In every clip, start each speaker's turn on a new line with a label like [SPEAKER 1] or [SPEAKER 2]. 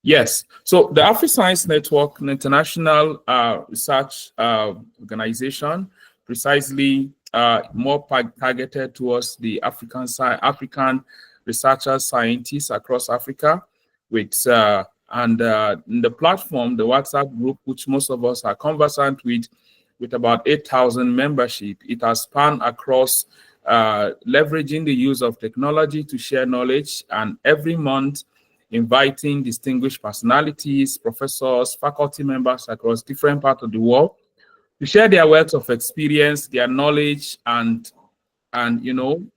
[SPEAKER 1] Yes. So the AfriScience Network, an international research organization, precisely more targeted towards the African researchers, scientists across Africa, with and the platform, the WhatsApp group, which most of us are conversant with about 8,000 membership. It has spanned across leveraging the use of technology to share knowledge, and every month inviting distinguished personalities, professors, faculty members across different parts of the world to share their wealth of experience, their knowledge, and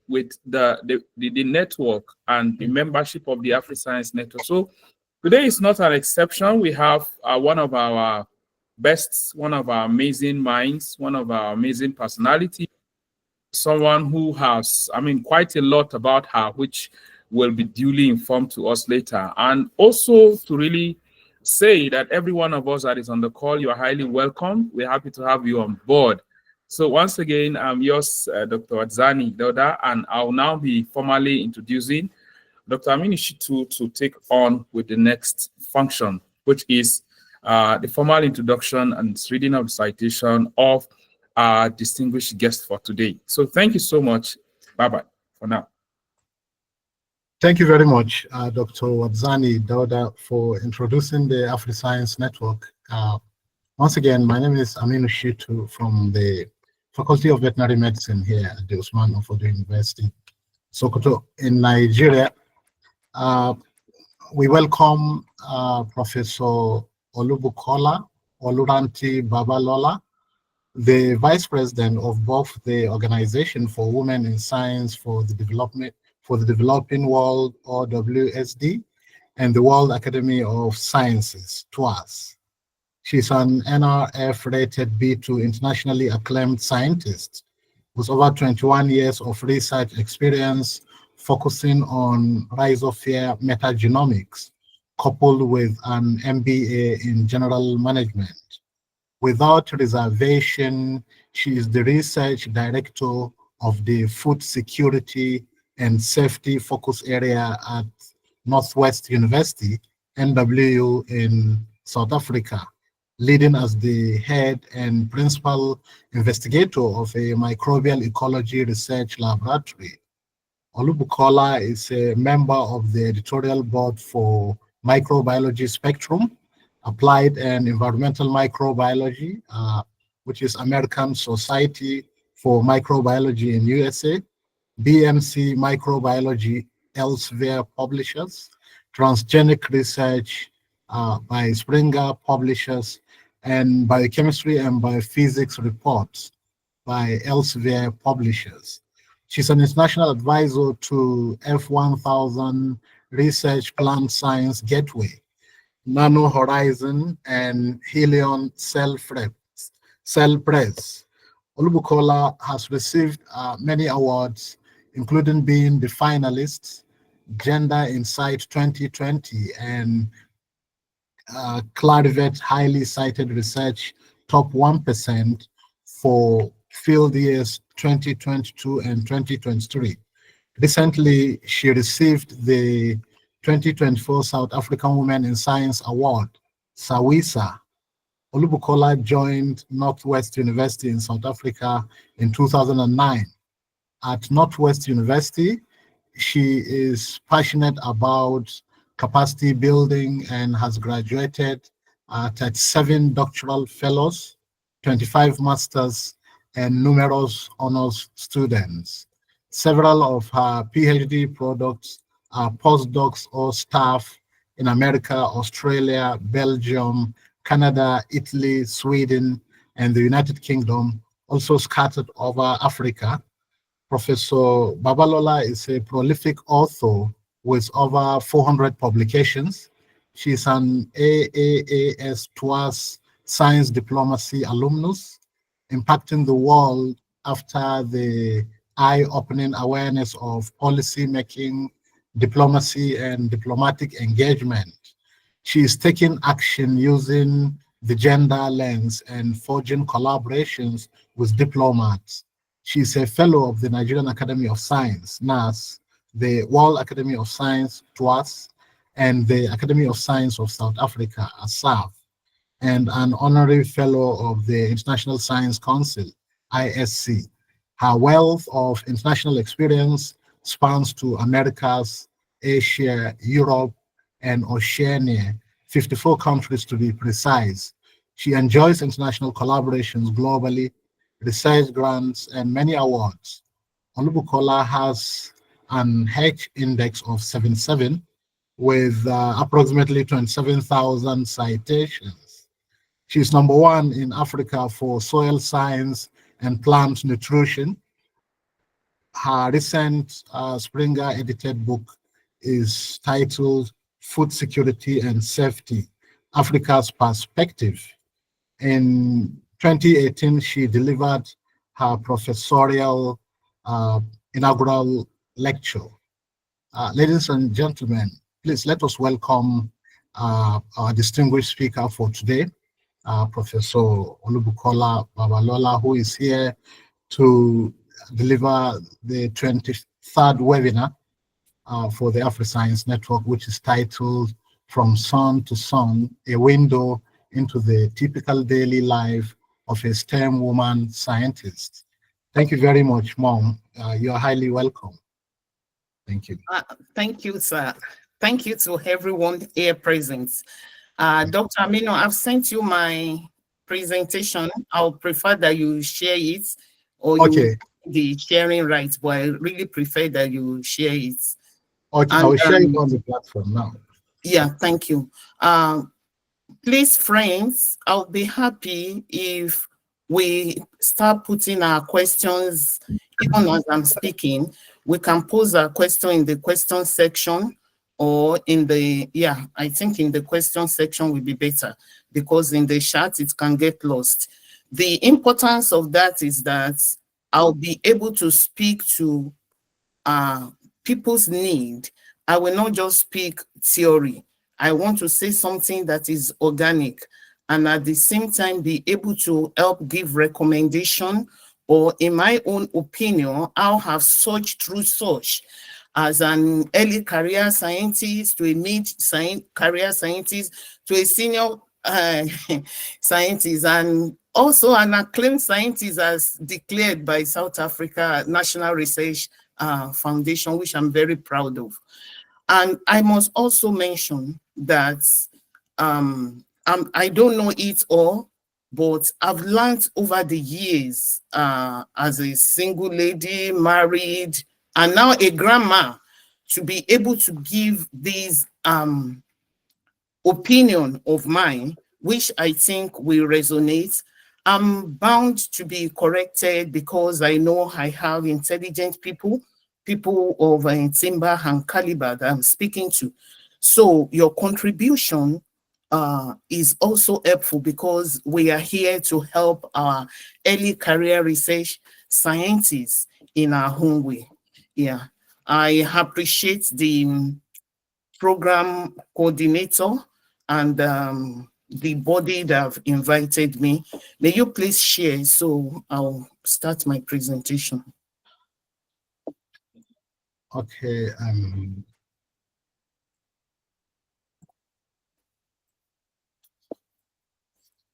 [SPEAKER 1] with the network and the membership of the AfriScience Network. So today is not an exception. We have one of our best, one of our amazing minds, one of our amazing personalities, someone who has, quite a lot about her, which will be duly informed to us later. And also to really say that every one of us that is on the call, you are highly welcome. We're happy to have you on board. So once again, I'm yours, Dr. Adzani Dauda, and I'll now be formally introducing Dr. Aminu Shitu to take on with the next function, which is the formal introduction and reading of the citation of our distinguished guest for today. So thank you so much. Bye-bye for now.
[SPEAKER 2] Thank you very much, Dr. Adzani Dauda, for introducing the AfriScience Network. Once again, my name is Aminu Shitu from the Faculty of Veterinary Medicine here at the Usman Ofodo University, Sokoto in Nigeria. We welcome Professor Olubukola Babalola, the Vice President of both the Organization for Women in Science for the Developing World, or WSD, and the World Academy of Sciences, TWAS. She's an NRF-rated B2 internationally acclaimed scientist with over 21 years of research experience focusing on rhizosphere metagenomics, coupled with an MBA in general management. Without reservation, she is the research director of the Food Security and Safety Focus Area at Northwest University, NWU, in South Africa, leading as the head and principal investigator of a microbial ecology research laboratory. Olubukola is a member of the editorial board for Microbiology Spectrum, Applied and Environmental Microbiology, which is American Society for Microbiology in USA, BMC Microbiology Elsewhere Publishers, Transgenic Research by Springer Publishers, and Biochemistry and Biophysics Reports by Elsewhere Publishers. She's an international advisor to F1000 Research Plant Science Gateway, Nano Horizon, and Helion Cell Press. Olubukola has received many awards, including being the finalist, Gender Insight 2020, and Clarivet Highly Cited Research Top 1% for field years 2022 and 2023. Recently, she received the 2024 South African Women in Science Award, SAWISA. Olubukola joined Northwest University in South Africa in 2009. At Northwest University, she is passionate about capacity building and has graduated 37 doctoral fellows, 25 masters, and numerous honors students. Several of her PhD products are postdocs or staff in America, Australia, Belgium, Canada, Italy, Sweden, and the United Kingdom, also scattered over Africa. Professor Babalola is a prolific author with over 400 publications. She's an AAAS TWAS Science Diplomacy alumnus, impacting the world after the eye-opening awareness of policy-making, diplomacy, and diplomatic engagement. She is taking action using the gender lens and forging collaborations with diplomats. She is a fellow of the Nigerian Academy of Science, NAS, the World Academy of Science, TWAS, and the Academy of Science of South Africa, ASAF, and an honorary fellow of the International Science Council, ISC. Her wealth of international experience spans to Americas, Asia, Europe, and Oceania, 54 countries to be precise. She enjoys international collaborations globally, research grants, and many awards. Olubukola has an H index of 77 with approximately 27,000 citations. She's #1 in Africa for soil science and plant nutrition. Her recent Springer edited book is titled Food Security and Safety, Africa's Perspective. In 2018, she delivered her professorial inaugural lecture. Ladies and gentlemen, please let us welcome our distinguished speaker for today, Professor Olubukola Babalola, who is here to deliver the 23rd webinar for the AfriScience Network, which is titled From Sun to Sun, a window into the typical daily life of a STEM woman scientist. Thank you very much, Mom. You are highly welcome. Thank you.
[SPEAKER 3] Thank you, sir. Thank you to everyone here present. Dr. Amino, I've sent you my presentation. I'll prefer that you share it, or you the sharing rights, but I really prefer that you share it.
[SPEAKER 2] Okay, I'll share it on the platform now.
[SPEAKER 3] Yeah, thank you. Please, friends, I'll be happy if we start putting our questions, even as I'm speaking. We can pose a question in the question section, or in the, I think in the question section will be better, because in the chat it can get lost. The importance of that is that I'll be able to speak to people's need. I will not just speak theory. I want to say something that is organic, and at the same time be able to help give recommendation, or in my own opinion, I'll have searched through such as an early career scientist, to a mid-career scientist, to a senior scientist, and also an acclaimed scientist as declared by South Africa National Research Foundation, which I'm very proud of. And I must also mention that I don't know it all, but I've learned over the years as a single lady, married, and now a grandma, to be able to give these opinion of mine, which I think will resonate. I'm bound to be corrected, because I know I have intelligent people of timber and caliber that I'm speaking to. So your contribution is also helpful, because we are here to help our early career research scientists in our own way. Yeah, I appreciate the program coordinator and the body that have invited me. May you please share, so I'll start my presentation.
[SPEAKER 2] Okay.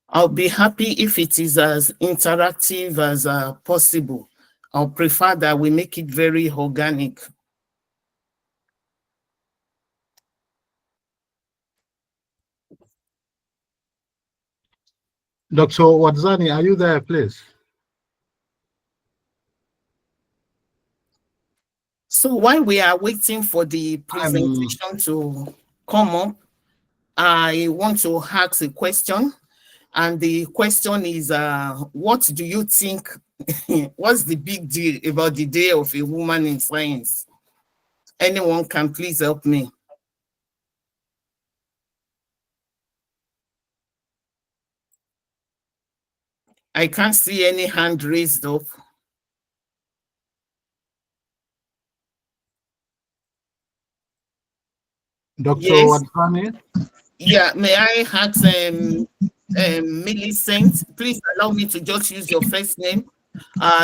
[SPEAKER 3] I'll be happy if it is as interactive as possible. I'll prefer that we make it very organic.
[SPEAKER 2] Dr. Wadzani, are you there, please?
[SPEAKER 3] So while we are waiting for the presentation to come up, I want to ask a question. And the question is, what do you think, what's the big deal about the Day of a Woman in Science? Anyone can please help me? I can't see any hand raised up.
[SPEAKER 2] Dr. Wadzani?
[SPEAKER 3] Yeah, may I ask Millicent, please allow me to just use your first name.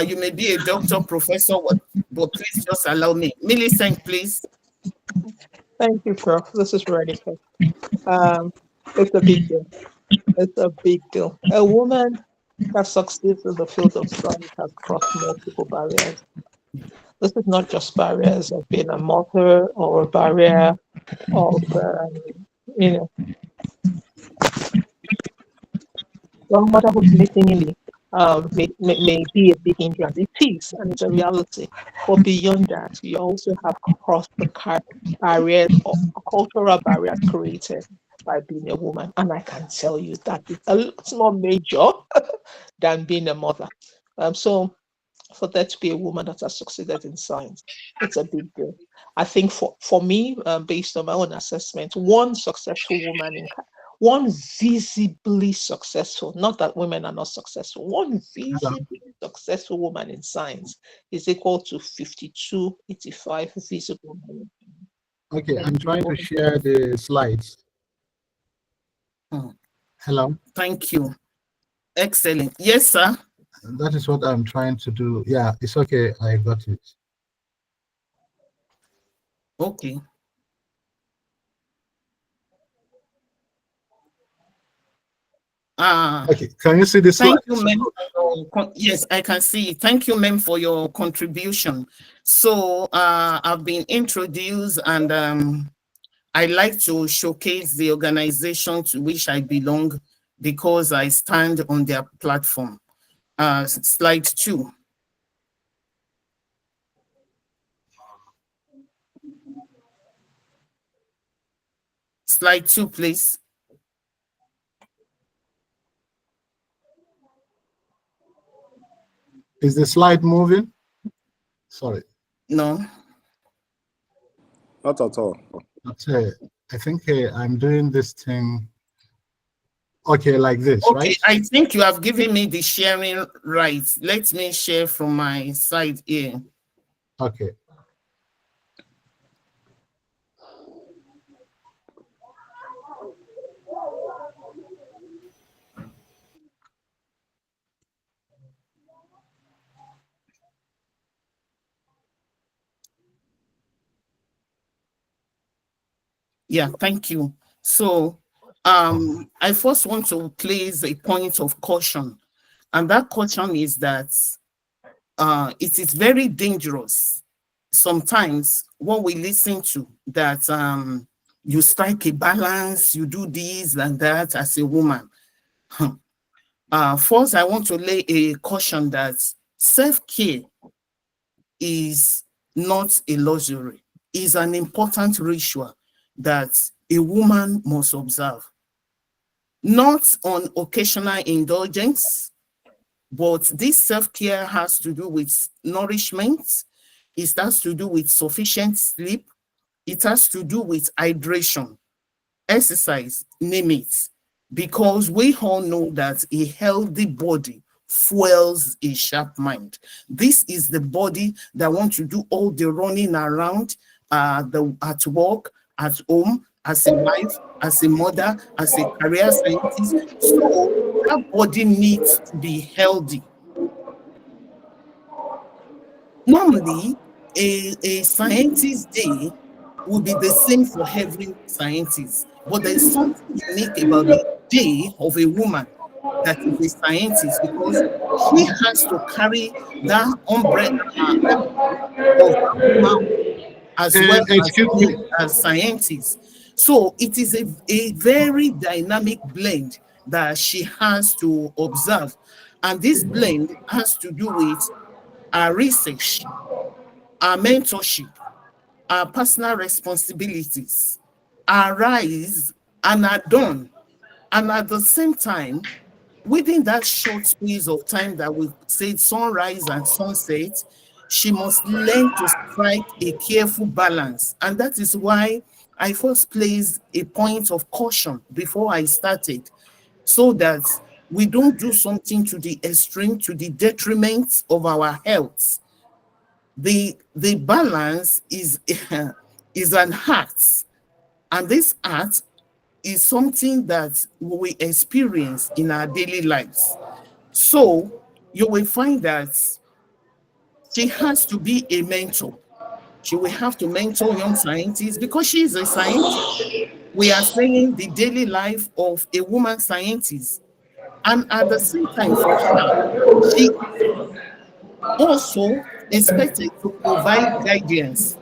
[SPEAKER 3] You may be a doctor, professor, but please just allow me. Millicent, please.
[SPEAKER 4] Thank you, Prof. This is really good. It's a big deal. It's a big deal. A woman that succeeds in the field of science has crossed multiple barriers. This is not just barriers of being a mother or a barrier of, you know, well, motherhood may seemingly may be a big hindrance. It is, and it's a reality. But beyond that, you also have crossed the barriers or cultural barriers created by being a woman. And I can tell you that it's a lot more major than being a mother. So for there to be a woman that has succeeded in science, it's a big deal. I think for me, based on my own assessment, one successful woman one visibly successful, not that women are not successful, one visibly successful woman in science is equal to 5285 visible women.
[SPEAKER 2] Okay, I'm trying to share the slides. Hello?
[SPEAKER 3] Thank you. Excellent. Yes, sir.
[SPEAKER 2] That is what I'm trying to do. Yeah, it's okay. I got it.
[SPEAKER 3] Okay.
[SPEAKER 2] Okay, can you see this slide?
[SPEAKER 3] Thank you, ma'am. Yes, I can see. Thank you, ma'am, for your contribution. So I've been introduced, and I like to showcase the organization to which I belong because I stand on their platform. Slide 2. Slide 2, please.
[SPEAKER 2] Is the slide moving? Sorry.
[SPEAKER 3] No.
[SPEAKER 5] Not at all.
[SPEAKER 2] Okay. I think I'm doing this thing. Okay, like this,
[SPEAKER 3] Okay,
[SPEAKER 2] right?
[SPEAKER 3] I think you have given me the sharing rights. Let me share from my side here.
[SPEAKER 2] Okay.
[SPEAKER 3] Yeah, thank you. So I first want to place a point of caution, and that caution is that it is very dangerous sometimes what we listen to, that you strike a balance, you do this and that as a woman. First, I want to lay a caution that self-care is not a luxury, is an important ritual that a woman must observe. Not on occasional indulgence, but this self-care has to do with nourishment. It has to do with sufficient sleep. It has to do with hydration, exercise, name it. Because we all know that a healthy body fuels a sharp mind. This is the body that wants to do all the running around at work, at home, as a wife, as a mother, as a career scientist. So that body needs to be healthy. Normally, a scientist day will be the same for every scientist, but there is something unique about the day of a woman that is a scientist, because she has to carry that umbrella of woman as well
[SPEAKER 2] Excuse me.
[SPEAKER 3] as scientists. So it is a very dynamic blend that she has to observe. And this blend has to do with our research, our mentorship, our personal responsibilities, our rise and our dawn. And at the same time, within that short space of time that we say sunrise and sunset, she must learn to strike a careful balance. And that is why I first placed a point of caution before I started, so that we don't do something to the extreme, to the detriment of our health. The balance is is an art, and this art is something that we experience in our daily lives. So you will find that she has to be a mentor. She will have to mentor young scientists because she is a scientist. We are saying the daily life of a woman scientist. And at the same time, for her, she also expected to provide guidance.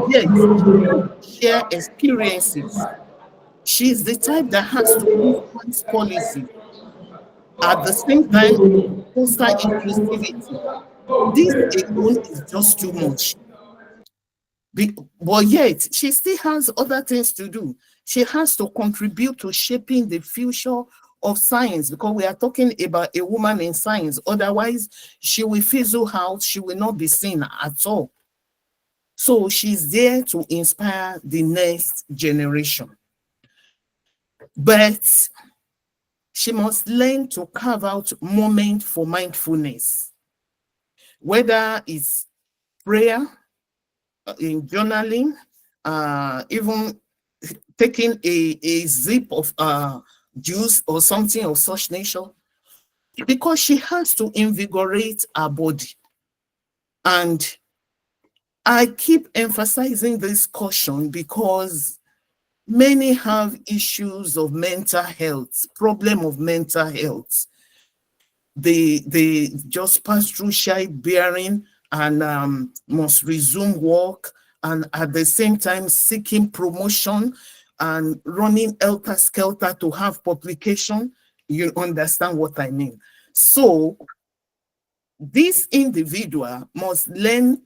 [SPEAKER 3] Yes, she could share experiences. She's the type that has to influence policy. At the same time, foster inclusivity. This alone is just too much. But yet, she still has other things to do. She has to contribute to shaping the future of science, because we are talking about a woman in science. Otherwise, she will fizzle out. She will not be seen at all. So she's there to inspire the next generation. But she must learn to carve out moment for mindfulness, whether it's prayer, in journaling, even taking a zip of juice or something of such nature, because she has to invigorate her body. And I keep emphasizing this caution because many have issues of mental health, problem of mental health. They just pass through childbearing and must resume work, and at the same time seeking promotion and running helter-skelter to have publication. You understand what I mean? So this individual must learn,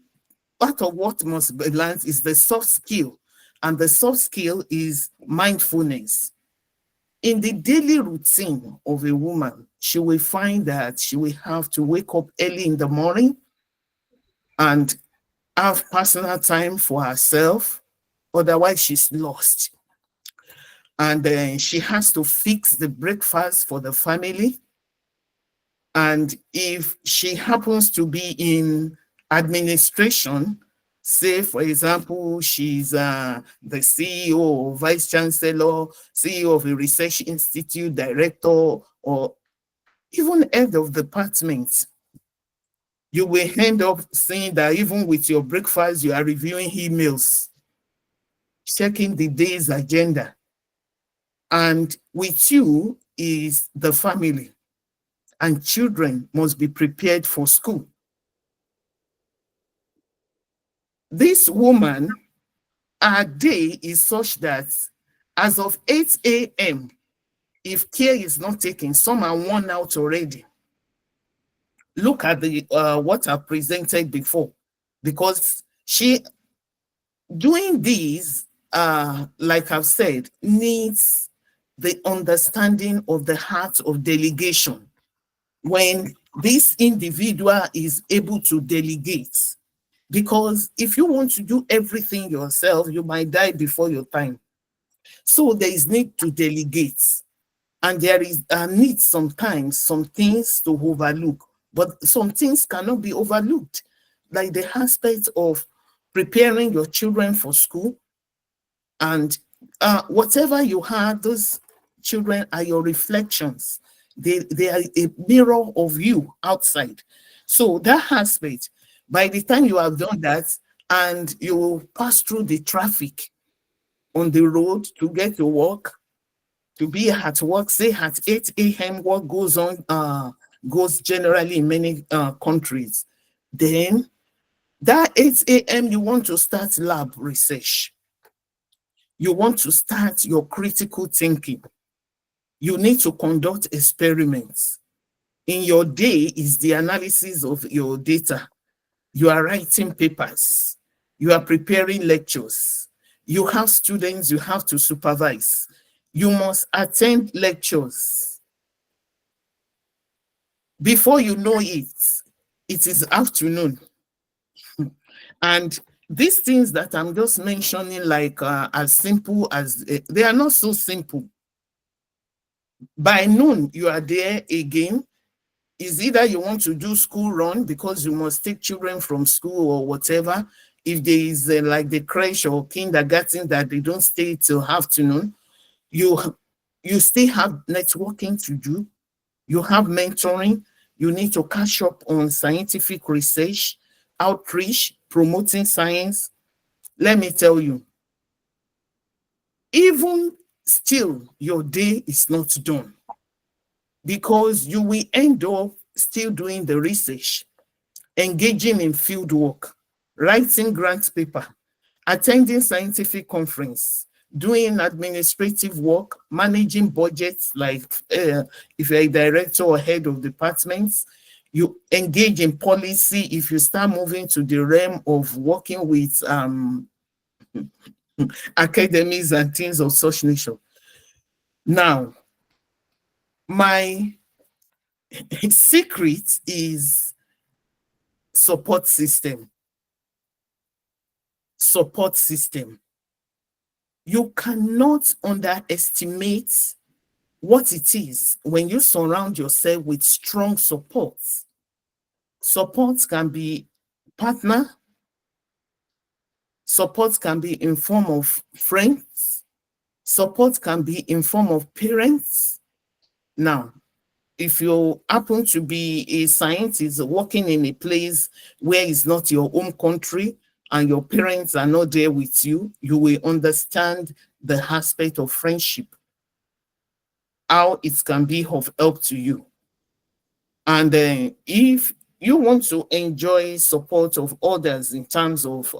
[SPEAKER 3] part of what must be learned is the soft skill, and the soft skill is mindfulness. In the daily routine of a woman, she will find that she will have to wake up early in the morning and have personal time for herself. Otherwise, she's lost. And then she has to fix the breakfast for the family. And if she happens to be in administration, say, for example, she's the CEO or vice chancellor, CEO of a research institute, director, or even head of department, you will end up seeing that even with your breakfast, you are reviewing emails, checking the day's agenda. And with you is the family, and children must be prepared for school. This woman, her day is such that as of 8 a.m., if care is not taken, some are worn out already. Look at the what I presented before, because she doing these, like I've said, needs the understanding of the heart of delegation. When this individual is able to delegate, because if you want to do everything yourself, you might die before your time. So there is need to delegate, and there is a need sometimes some things to overlook, but some things cannot be overlooked, like the aspect of preparing your children for school. And whatever you have, those children are your reflections. They are a mirror of you outside. So that aspect, by the time you have done that and you pass through the traffic on the road to get to work, to be at work, say at 8 a.m., what goes on goes generally in many countries. Then that 8 a.m., you want to start lab research. You want to start your critical thinking. You need to conduct experiments. In your day is the analysis of your data. You are writing papers. You are preparing lectures. You have students you have to supervise. You must attend lectures. Before you know it, it is afternoon. And these things that I'm just mentioning, like as simple as, they are not so simple. By noon, you are there again. Is either you want to do school run because you must take children from school or whatever. If there is like the crèche or kindergarten that they don't stay till afternoon, you still have networking to do. You have mentoring. You need to catch up on scientific research. outreach, promoting science, let me tell you, even still, your day is not done, because you will end up still doing the research, engaging in field work, writing grant paper, attending scientific conference, doing administrative work, managing budgets, like if you're a director or head of departments, you engage in policy if you start moving to the realm of working with academies and things of such nature. Now, my secret is support system. Support system. You cannot underestimate what it is when you surround yourself with strong support. Support can be partner. Support can be in form of friends. Support can be in form of parents. Now, if you happen to be a scientist working in a place where it's not your home country and your parents are not there with you, you will understand the aspect of friendship, how it can be of help to you. And if you want to enjoy support of others in terms of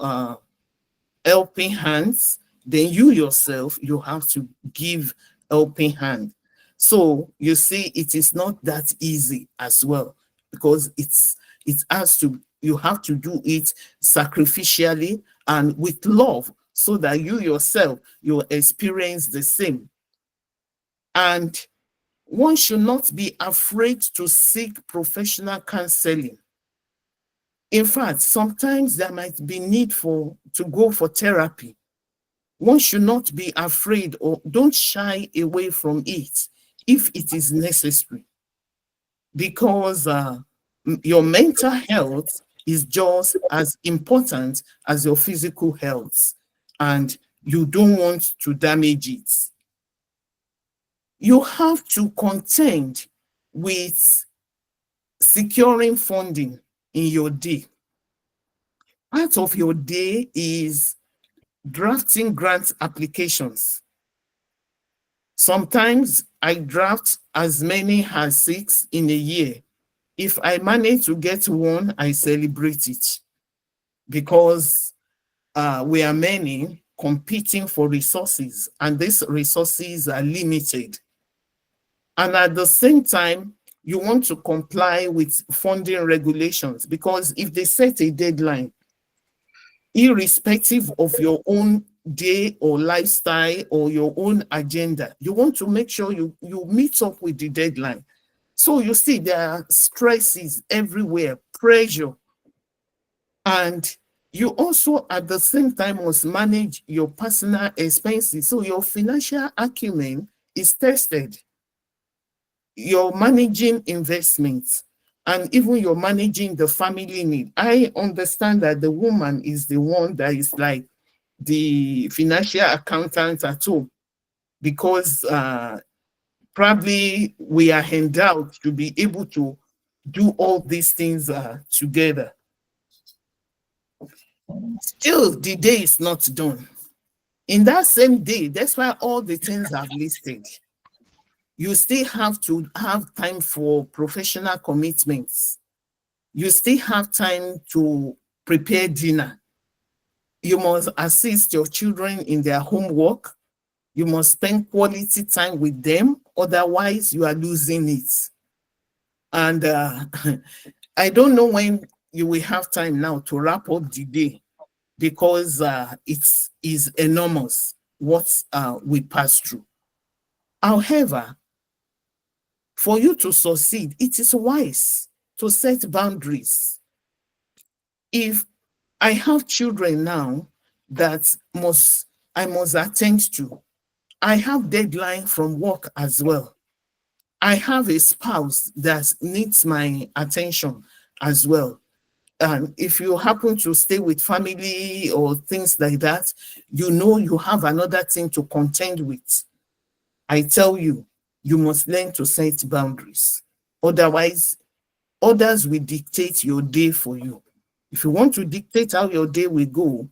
[SPEAKER 3] helping hands, then you yourself, you have to give helping hand. So you see, it is not that easy as well, because you have to do it sacrificially and with love, so that you yourself, you experience the same. And one should not be afraid to seek professional counseling. In fact, sometimes there might be need to go for therapy. One should not be afraid, or don't shy away from it if it is necessary, because your mental health is just as important as your physical health, and you don't want to damage it. You have to contend with securing funding in your day. Part of your day is drafting grant applications. Sometimes I draft as many as 6 in a year. If I manage to get one, I celebrate it, because we are many competing for resources, and these resources are limited. And at the same time, you want to comply with funding regulations, because if they set a deadline, irrespective of your own day or lifestyle or your own agenda, you want to make sure you meet up with the deadline. So you see, there are stresses everywhere, pressure, and you also at the same time must manage your personal expenses. So your financial acumen is tested. You're managing investments, and even you're managing the family need. I understand that the woman is the one that is like the financial accountant at home, because probably we are endowed to be able to do all these things together. Still, the day is not done. In that same day, that's why all the things I've listed, you still have to have time for professional commitments. You still have time to prepare dinner. You must assist your children in their homework. You must spend quality time with them. Otherwise, you are losing it. And I don't know when you will have time now to wrap up the day, because it is enormous what we pass through. However, for you to succeed, it is wise to set boundaries. If I have children now that I must attend to, I have deadline from work as well. I have a spouse that needs my attention as well. And if you happen to stay with family or things like that, you know you have another thing to contend with. I tell you, you must learn to set boundaries. Otherwise, others will dictate your day for you. If you want to dictate how your day will go,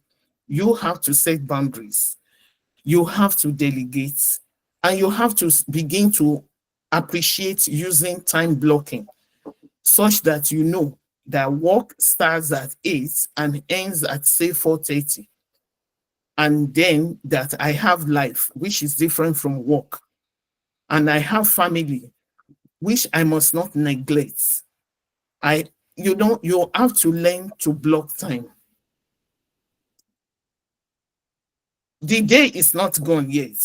[SPEAKER 3] you have to set boundaries. You have to delegate, and you have to begin to appreciate using time blocking, such that you know that work starts at 8 and ends at, say, 4:30. And then that I have life, which is different from work. And I have family, which I must not neglect. You have to learn to block time. The day is not gone yet.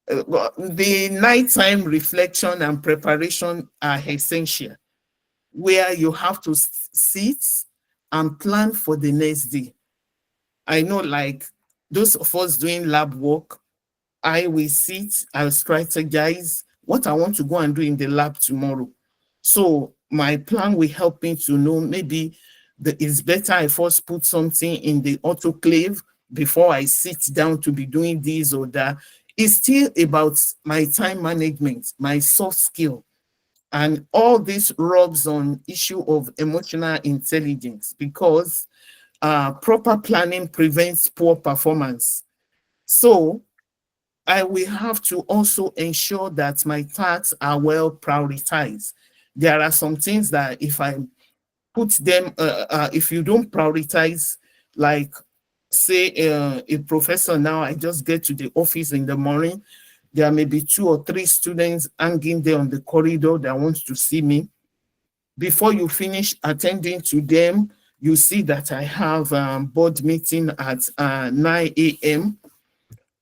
[SPEAKER 3] The nighttime reflection and preparation are essential, where you have to sit and plan for the next day. I know, like those of us doing lab work, I will sit, I'll strategize what I want to go and do in the lab tomorrow. So my plan will help me to know maybe it's better I first put something in the autoclave before I sit down to be doing this or that. It's still about my time management, my soft skill. And all this rubs on issue of emotional intelligence, because proper planning prevents poor performance. So I will have to also ensure that my tasks are well prioritized. There are some things that if I put them, if you don't prioritize, like say a professor now, I just get to the office in the morning, there may be 2 or 3 students hanging there on the corridor that wants to see me. Before you finish attending to them, you see that I have a board meeting at 9 a.m.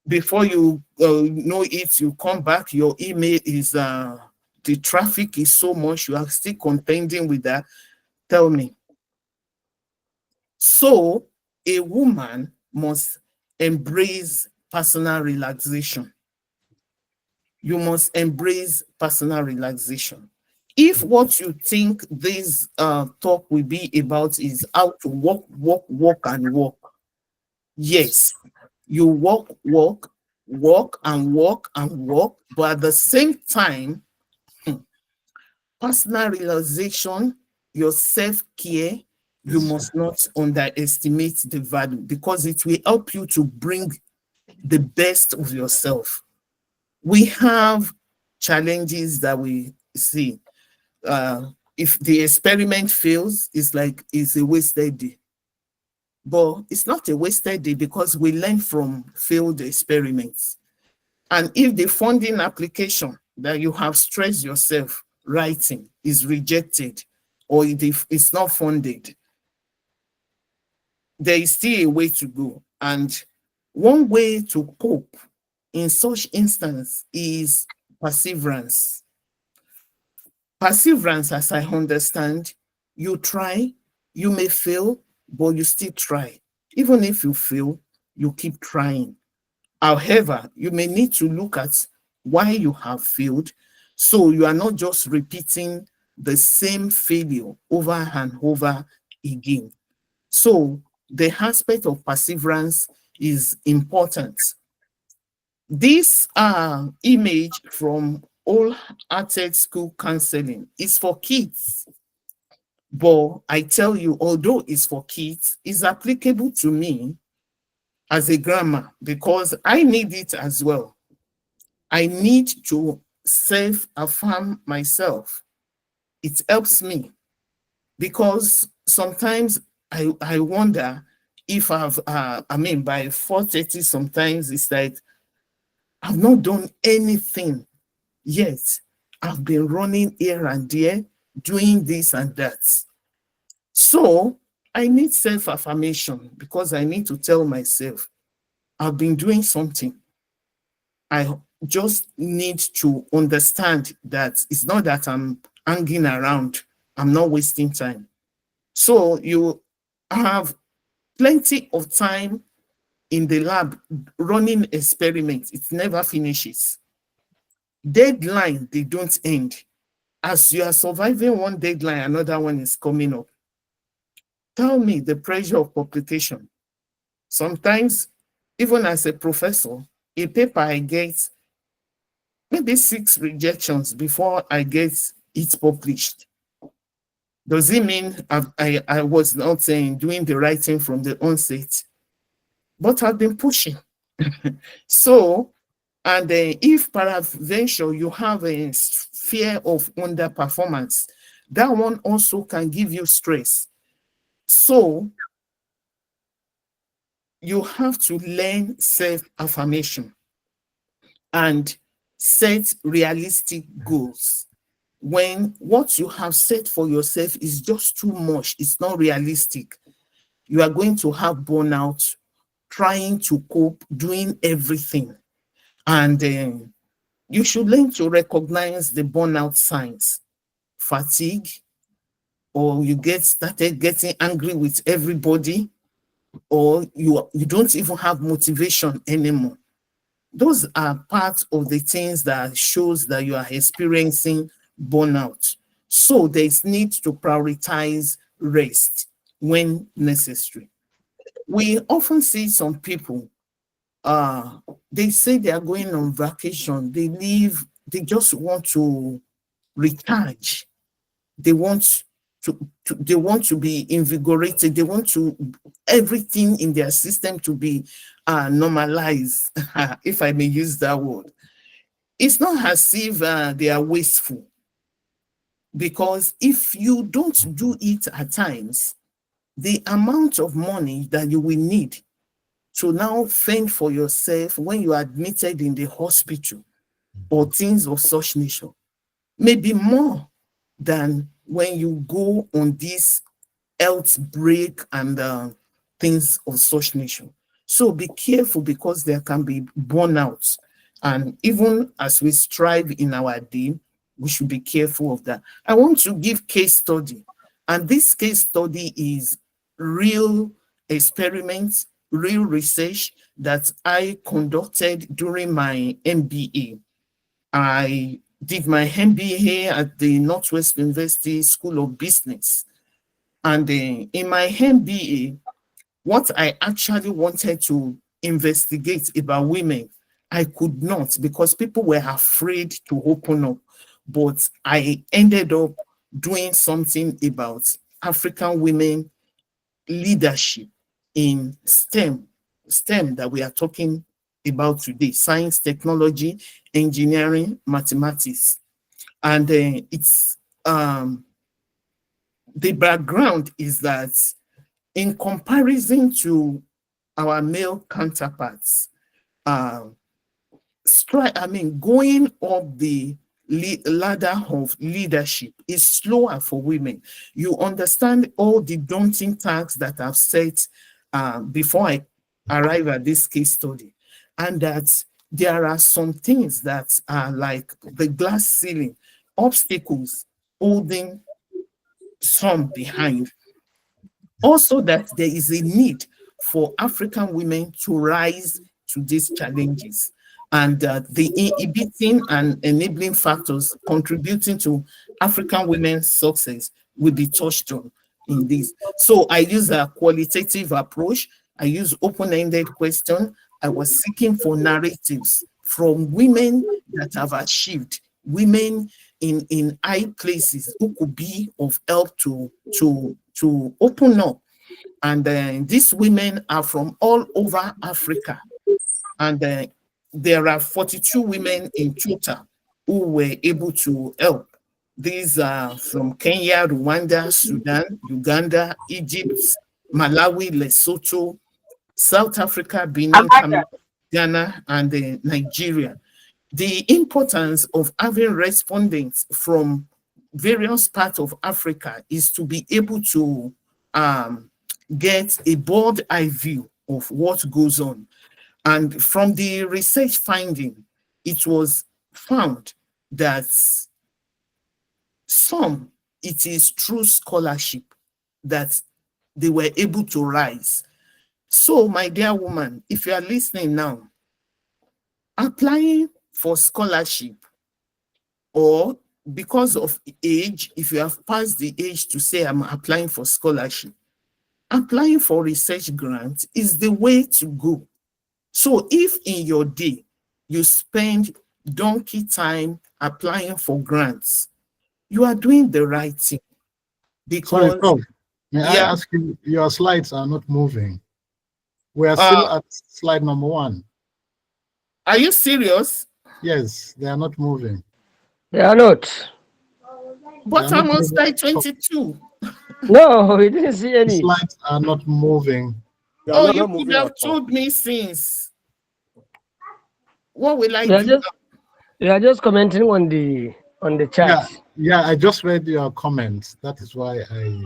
[SPEAKER 3] Before you know it, you come back, your email is, the traffic is so much, you are still contending with that. Tell me. So a woman must embrace personal relaxation. You must embrace personal relaxation. If what you think this talk will be about is how to walk, and walk, yes, you walk, and walk, but at the same time, personal realization, your self-care, you must not underestimate the value, because it will help you to bring the best of yourself. We have challenges that we see. If the experiment fails, it's a wasted day. But it's not a wasted day, because we learn from failed experiments. And if the funding application that you have stressed yourself writing is rejected, or if it's not funded, there is still a way to go. And one way to cope in such instance is perseverance. Perseverance, as I understand, you try, you may fail, but you still try. Even if you fail, you keep trying. However, you may need to look at why you have failed, so you are not just repeating the same failure over and over again. So the aspect of perseverance is important. This image from Wholehearted School Counseling is for kids. But I tell you, although it's for kids, it's applicable to me as a grandma, because I need it as well. I need to self-affirm myself. It helps me, because sometimes I wonder if by 4:30, sometimes it's like I've not done anything yet. I've been running here and there, doing this and that. So I need self-affirmation, because I need to tell myself, I've been doing something. I just need to understand that it's not that I'm hanging around. I'm not wasting time. So you have plenty of time in the lab running experiments. It never finishes. Deadline, they don't end. As you are surviving one deadline, another one is coming up. Tell me the pressure of publication. Sometimes, even as a professor, a paper I get maybe 6 rejections before I get it published. Does it mean I was not saying doing the right thing from the onset? But I've been pushing. So, and if peradventure you have a fear of underperformance, that one also can give you stress. So you have to learn self-affirmation and set realistic goals. When what you have set for yourself is just too much, it's not realistic, you are going to have burnout trying to cope, doing everything. And you should learn to recognize the burnout signs, fatigue, or you get started getting angry with everybody, or you don't even have motivation anymore. Those are part of the things that shows that you are experiencing burnout. So there's need to prioritize rest when necessary. We often see some people, they say they are going on vacation, they leave, they just want to recharge. They want they want to be invigorated. They want to everything in their system to be normalized, if I may use that word. It's not as if they are wasteful, because if you don't do it at times, the amount of money that you will need to now fend for yourself when you are admitted in the hospital or things of such nature may be more than when you go on this health break and things of such nature. So be careful, because there can be burnout. And even as we strive in our day, we should be careful of that. I want to give case study. And this case study is real experiments, real research that I conducted during my MBA. I did my MBA at the Northwest University School of Business. And in my MBA, what I actually wanted to investigate about women, I could not, because people were afraid to open up. But I ended up doing something about African women leadership in STEM that we are talking about today: science, technology, engineering, mathematics. And it's the background is that in comparison to our male counterparts, going up the ladder of leadership is slower for women. You understand all the daunting tasks that I've set before I arrive at this case study, and that there are some things that are like the glass ceiling, obstacles holding some behind. Also, that there is a need for African women to rise to these challenges, and the inhibiting and enabling factors contributing to African women's success will be touched on in this. So I use a qualitative approach. I use open-ended question. I was seeking for narratives from women that have achieved, women in high places who could be of help to open up. And these women are from all over Africa. And there are 42 women in total who were able to help. These are from Kenya, Rwanda, Sudan, Uganda, Egypt, Malawi, Lesotho, South Africa, Benin, Cameroon, Ghana, and Nigeria. The importance of having respondents from various parts of Africa is to be able to get a broad eye view of what goes on. And from the research finding, it was found that it is through scholarship that they were able to rise. So, my dear woman, if you are listening now, applying for scholarship, or because of age, if you have passed the age to say I'm applying for scholarship, applying for research grants is the way to go. So if in your day you spend donkey time applying for grants, you are doing the right thing.
[SPEAKER 2] Sorry,
[SPEAKER 3] because
[SPEAKER 2] Prof, may I
[SPEAKER 3] yeah,
[SPEAKER 2] ask you, your slides are not moving. We are still at slide number 1.
[SPEAKER 3] are you serious?
[SPEAKER 2] Yes, they are not moving.
[SPEAKER 5] They are not.
[SPEAKER 2] They
[SPEAKER 3] But
[SPEAKER 2] are not
[SPEAKER 3] I'm on
[SPEAKER 2] moving.
[SPEAKER 3] slide 22.
[SPEAKER 5] No, we didn't see
[SPEAKER 2] The
[SPEAKER 5] any.
[SPEAKER 2] slides are not moving.
[SPEAKER 6] They are
[SPEAKER 3] Oh,
[SPEAKER 6] not
[SPEAKER 3] you could
[SPEAKER 6] moving
[SPEAKER 3] have
[SPEAKER 6] at all.
[SPEAKER 3] told me since. What will I
[SPEAKER 5] We are
[SPEAKER 3] do?
[SPEAKER 5] just commenting on the chat.
[SPEAKER 2] Yeah, I just read your comments. That is why I.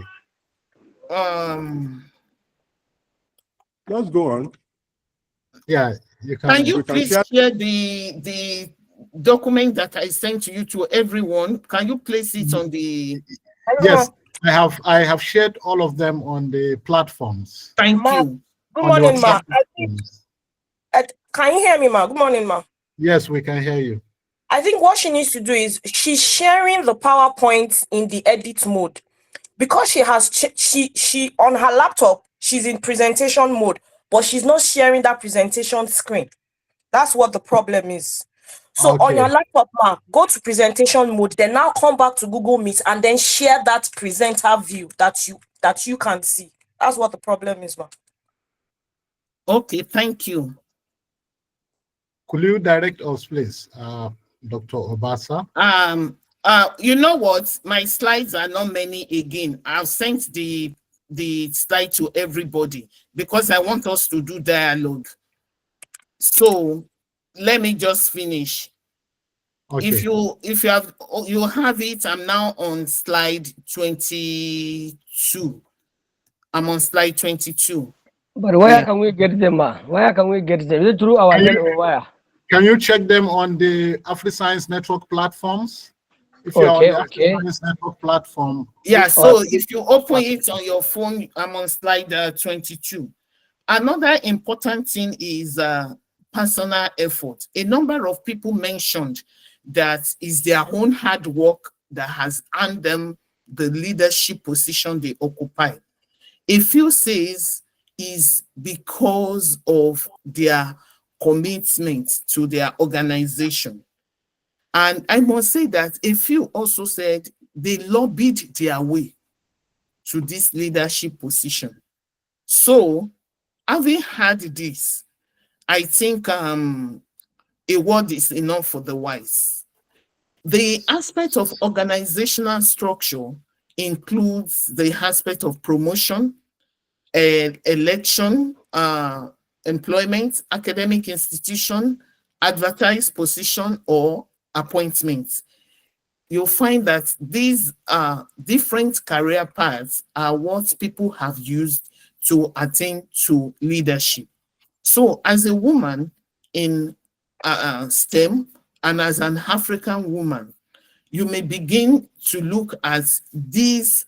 [SPEAKER 6] Let's go on.
[SPEAKER 2] Yeah, you can.
[SPEAKER 3] Can you
[SPEAKER 6] We can
[SPEAKER 3] please
[SPEAKER 6] share-
[SPEAKER 3] share the document that I sent to you to everyone? Can you place it on the?
[SPEAKER 2] Yes, I have shared all of them on the platforms.
[SPEAKER 3] Thank
[SPEAKER 7] Ma,
[SPEAKER 3] you.
[SPEAKER 7] good
[SPEAKER 2] On the
[SPEAKER 7] morning, ma.
[SPEAKER 2] WhatsApp platforms.
[SPEAKER 7] Can you hear me, ma? Good morning, ma.
[SPEAKER 2] Yes, we can hear you.
[SPEAKER 7] I think what she needs to do is she's sharing the PowerPoint in the edit mode because she has she on her laptop she's in presentation mode, but she's not sharing that presentation screen. That's what the problem is. So on your laptop, ma, go to presentation mode, then now come back to Google Meet and then share that presenter view that you can see. That's what the problem is, ma.
[SPEAKER 3] Okay, thank you.
[SPEAKER 2] Could you direct us, please, Dr. Obasa?
[SPEAKER 3] You know what? My slides are not many again. I've sent the slide to everybody because I want us to do dialogue. So let me just finish.
[SPEAKER 2] Okay.
[SPEAKER 3] If you have it, I'm now on slide 22. I'm on slide 22.
[SPEAKER 5] But where can we get them, ma? Where can we get them? Is it through our mail or where?
[SPEAKER 2] Can you check them on the AfriScience network platforms? If you're on the AfriScience network platform.
[SPEAKER 3] Yeah, so if you open it on your phone, I'm on slide 22. Another important thing is personal effort. A number of people mentioned that is their own hard work that has earned them the leadership position they occupy. A few says is because of their commitment to their organization. And I must say that a few also said they lobbied their way to this leadership position. So, having had this, I think a word is enough for the wise. The aspect of organizational structure includes the aspect of promotion, election, employment, academic institution, advertised position, or appointments. You'll find that these different career paths are what people have used to attain to leadership. So as a woman in STEM and as an African woman, you may begin to look at these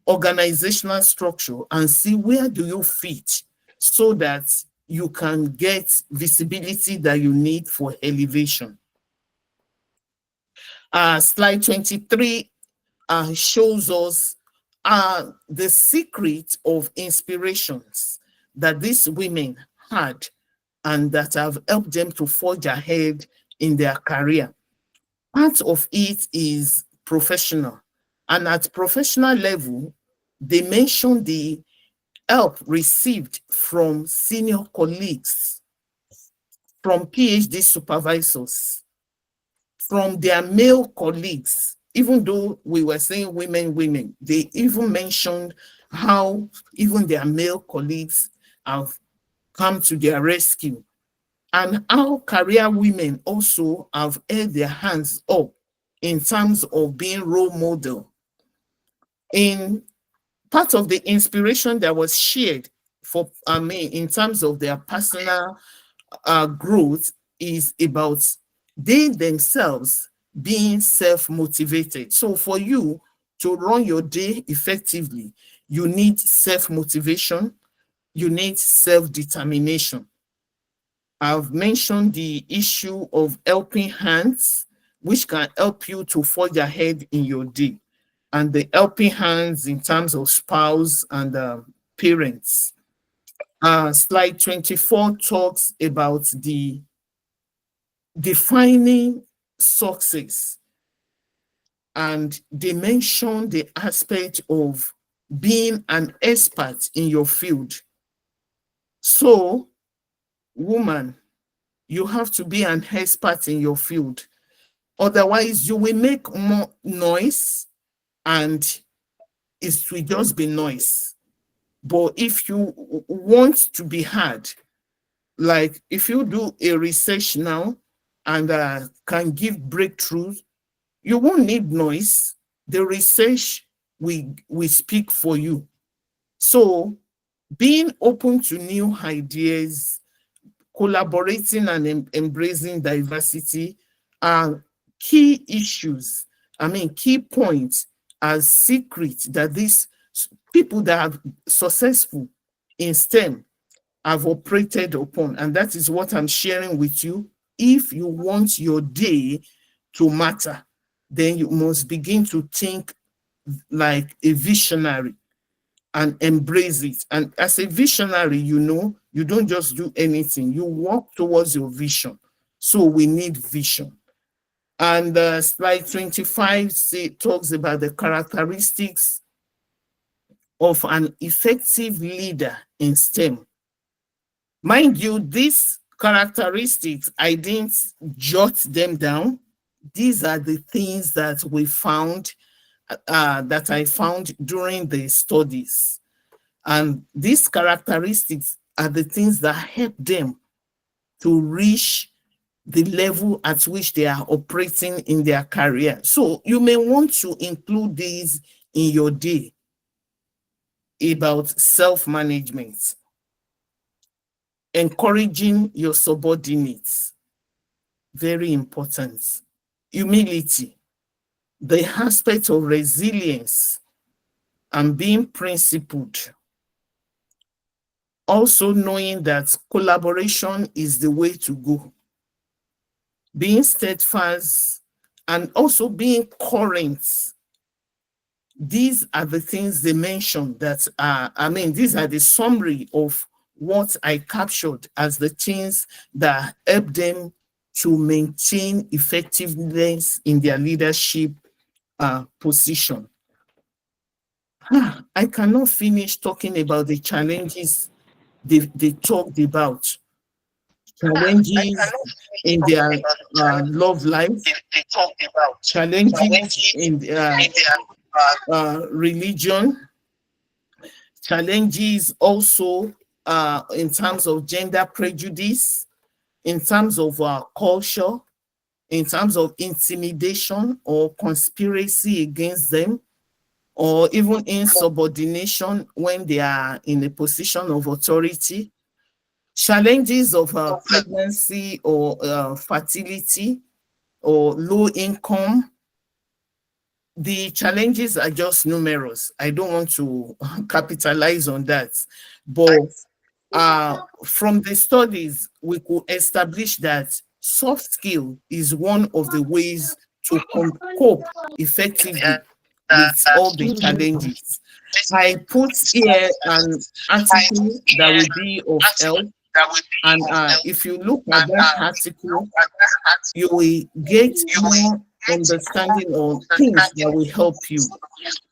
[SPEAKER 3] organizational structure and see where do you fit so that you can get visibility that you need for elevation. Slide 23 shows us the secret of inspirations that these women had and that have helped them to forge ahead in their career. Part of it is professional. And at professional level, they mention the help received from senior colleagues, from PhD supervisors, from their male colleagues. Even though we were saying women, they even mentioned how even their male colleagues have come to their rescue, and how career women also have held their hands up in terms of being role model. In part of the inspiration that was shared for me in terms of their personal growth is about they themselves being self-motivated. So for you to run your day effectively, you need self-motivation, you need self-determination. I've mentioned the issue of helping hands, which can help you to forge ahead in your day, and the helping hands in terms of spouse and parents. Slide 24 talks about the defining success. and they mention the aspect of being an expert in your field. So, woman, you have to be an expert in your field. Otherwise, you will make more noise and it will just be noise. But if you want to be heard, like if you do a research now and can give breakthroughs, you won't need noise. The research will speak for you. So being open to new ideas, collaborating and embracing diversity are key issues. I mean, key points as secrets that these people that are successful in STEM have operated upon. And that is what I'm sharing with you. If you want your day to matter, then you must begin to think like a visionary and embrace it. And as a visionary, you know, you don't just do anything, you walk towards your vision. So we need vision. And slide 25 talks about the characteristics of an effective leader in STEM. Mind you, these characteristics, I didn't jot them down. These are the things that we found, that I found during the studies. And these characteristics are the things that help them to reach the level at which they are operating in their career. So you may want to include these in your day about self-management, encouraging your subordinates, very important. Humility, the aspect of resilience and being principled. Also knowing that collaboration is the way to go. Being steadfast and also being current. These are the things they mentioned that are, I mean, these are the summary of what I captured as the things that help them to maintain effectiveness in their leadership position. I cannot finish talking about the challenges they talked about. Challenges in their love life, challenges in their religion, challenges also in terms of gender prejudice, in terms of culture, in terms of intimidation or conspiracy against them, or even insubordination when they are in a position of authority, challenges of pregnancy or fertility or low income. The challenges are just numerous. I don't want to capitalize on that, but from the studies, we could establish that soft skill is one of the ways to cope effectively with all the challenges. I put here an article that will be of help, and if you look at that article, you will get more understanding of things that will help you.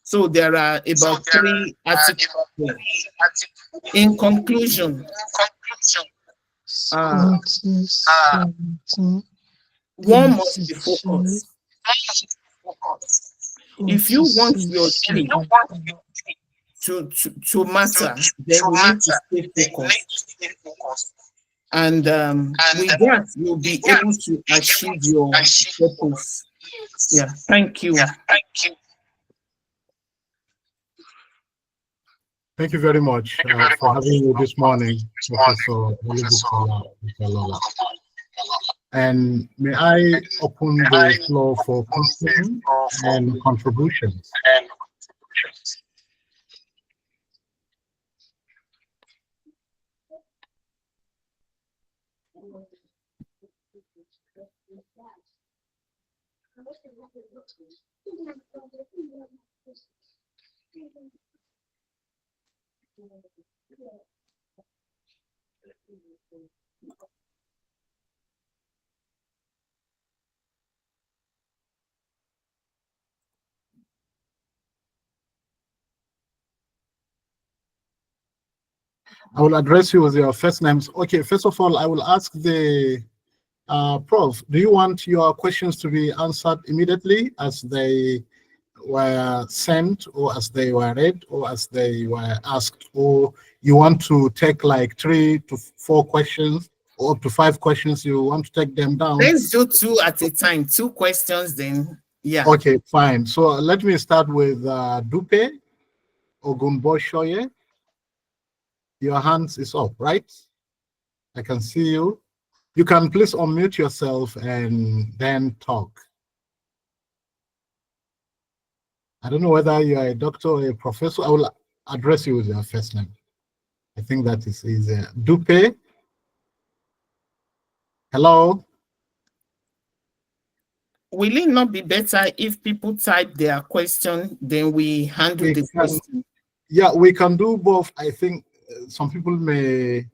[SPEAKER 3] So there are about 3 articles there. In conclusion, one must be focused. If you want your day to matter, then you need to stay focused. And with that, you'll be able to achieve your purpose. Yeah, thank you.
[SPEAKER 2] Thank you very much for having me this morning, Professor Olubukola, Babalola. And may I open the floor for questions and contributions. I will address you with your first names. Okay, first of all, I will ask the Prof, do you want your questions to be answered immediately as they were sent, or as they were read, or as they were asked, or you want to take like 3 to 4 questions or up to 5 questions? You want to take them down?
[SPEAKER 3] Let's do 2 at a time, 2 questions then. Yeah.
[SPEAKER 2] Okay, fine. So let me start with Dupe Ogunboshoye. Your hands is up, right? I can see you. You can please unmute yourself and then talk. I don't know whether you are a doctor or a professor. I will address you with your first name. I think that is easier. Dupe. Hello.
[SPEAKER 3] Will it not be better if people type their question, then we handle the question?
[SPEAKER 2] Yeah, we can do both. I think some people may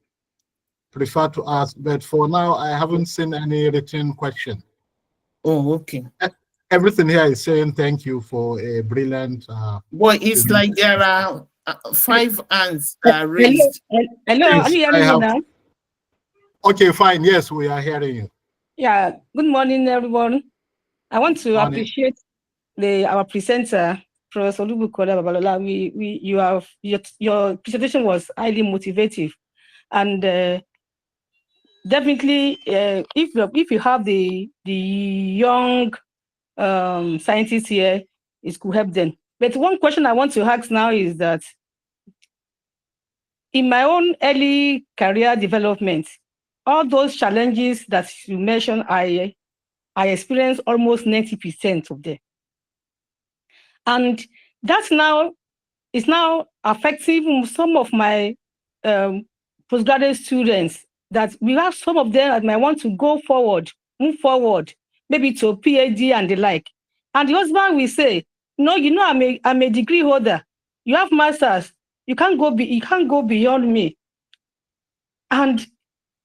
[SPEAKER 2] prefer to ask, but for now, I haven't seen any written question.
[SPEAKER 3] Oh, okay.
[SPEAKER 2] Everything here is saying thank you for a brilliant.
[SPEAKER 3] Well, it's like there are 5 hands raised.
[SPEAKER 6] Hello, are you hearing me now?
[SPEAKER 2] Okay, fine. Yes, we are hearing you.
[SPEAKER 6] Yeah, good morning, everyone. I want to appreciate our presenter, Prof. Olubukola Babalola. Your presentation was highly motivative, and definitely, if you have the young scientists here, it could help them. But one question I want to ask now is that in my own early career development, all those challenges that you mentioned, I experienced almost 90% of them. And that now is now affecting some of my postgraduate students, that we have some of them that might want to go forward, move forward, maybe to a PhD and the like. And the husband will say, no, I'm a degree holder. You have masters. You can't go beyond me. And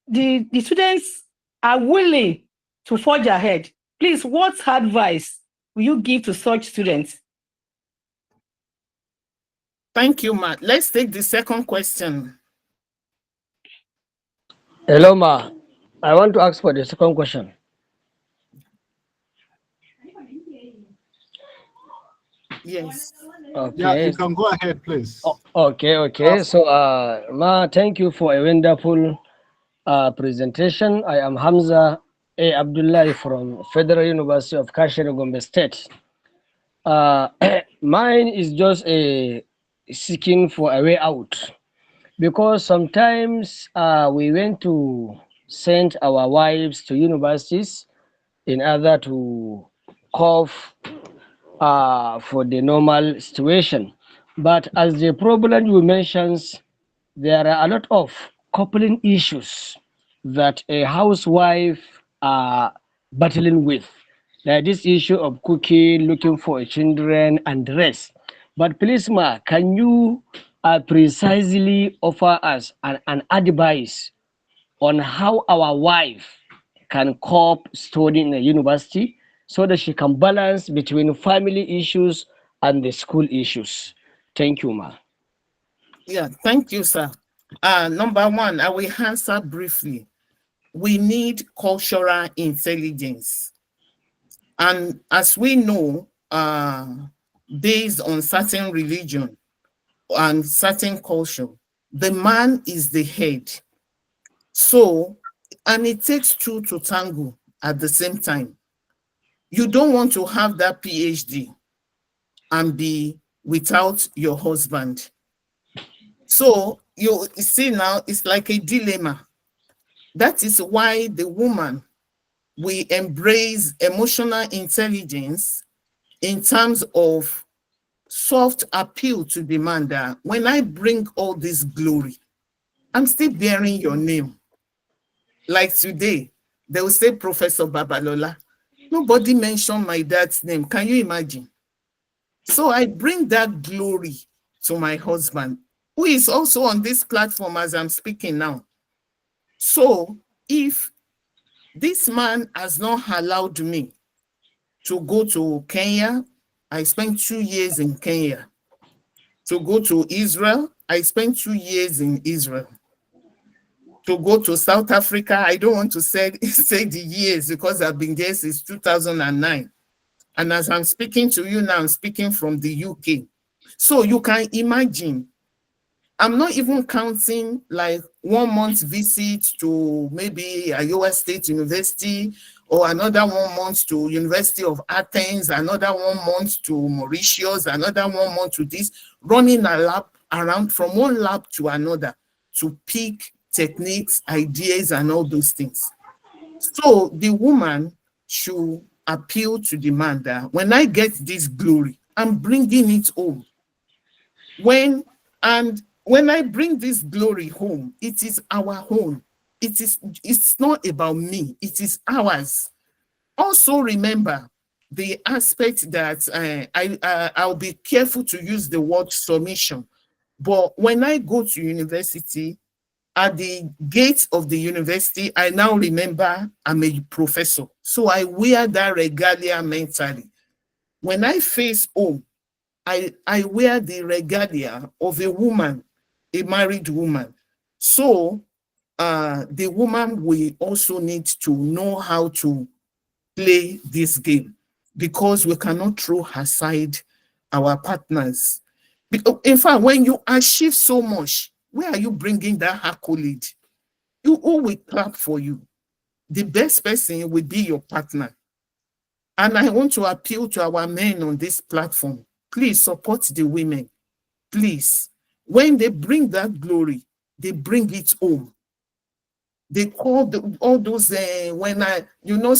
[SPEAKER 6] the students are willing to forge ahead. Please, what advice will you give to such students?
[SPEAKER 3] Thank you, Ma. Let's take the second question.
[SPEAKER 5] Hello, Ma. I want to ask for the second question.
[SPEAKER 3] Yes.
[SPEAKER 5] Okay.
[SPEAKER 2] Yeah, you can go ahead, please.
[SPEAKER 5] Okay. So, Ma, thank you for a wonderful presentation. I am Hamza A. Abdullahi from Federal University of Kashmir, Gombe State. Mine is just a seeking for a way out, because sometimes we went to send our wives to universities in order to cope for the normal situation. But as the problem you mentioned, there are a lot of coupling issues that a housewife are battling with, like this issue of cooking, looking for children, and the rest. But please, Ma, can you precisely offer us an advice on how our wife can cope studying in a university, so that she can balance between family issues and the school issues? Thank you, Ma.
[SPEAKER 3] Yeah, thank you, sir. Number 1, I will answer briefly. We need cultural intelligence. And as we know, based on certain religion and certain culture, the man is the head. So, and it takes 2 to tango at the same time. You don't want to have that PhD and be without your husband. So you see now, it's like a dilemma. That is why the woman, we embrace emotional intelligence in terms of soft appeal to the man that when I bring all this glory, I'm still bearing your name. Like today, they will say Professor Babalola. Nobody mentioned my dad's name. Can you imagine? So I bring that glory to my husband, who is also on this platform as I'm speaking now. So if this man has not allowed me to go to Kenya, I spent 2 years in Kenya. To go to Israel, I spent 2 years in Israel. to go to South Africa. I don't want to say, say the years because I've been there since 2009. And as I'm speaking to you now, I'm speaking from the UK. So you can imagine, I'm not even counting like 1 month visit to maybe Iowa State University, or another 1 month to University of Athens, another 1 month to Mauritius, another 1 month to this, running a lab around from one lab to another to pick techniques, ideas, and all those things. So the woman should appeal to the man that when I get this glory, I'm bringing it home. When I bring this glory home, it is our home. It's not about me, it is ours. Also remember the aspect that I'll be careful to use the word submission. But when I go to university, at the gate of the university, I now remember I'm a professor. So I wear that regalia mentally. When I face home, I wear the regalia of a woman, a married woman. So the woman will also need to know how to play this game, because we cannot throw aside our partners. In fact, when you achieve so much, where are you bringing that accolade? Who will clap for you? The best person will be your partner. And I want to appeal to our men on this platform. Please support the women. Please. When they bring that glory, they bring it home. They call all those,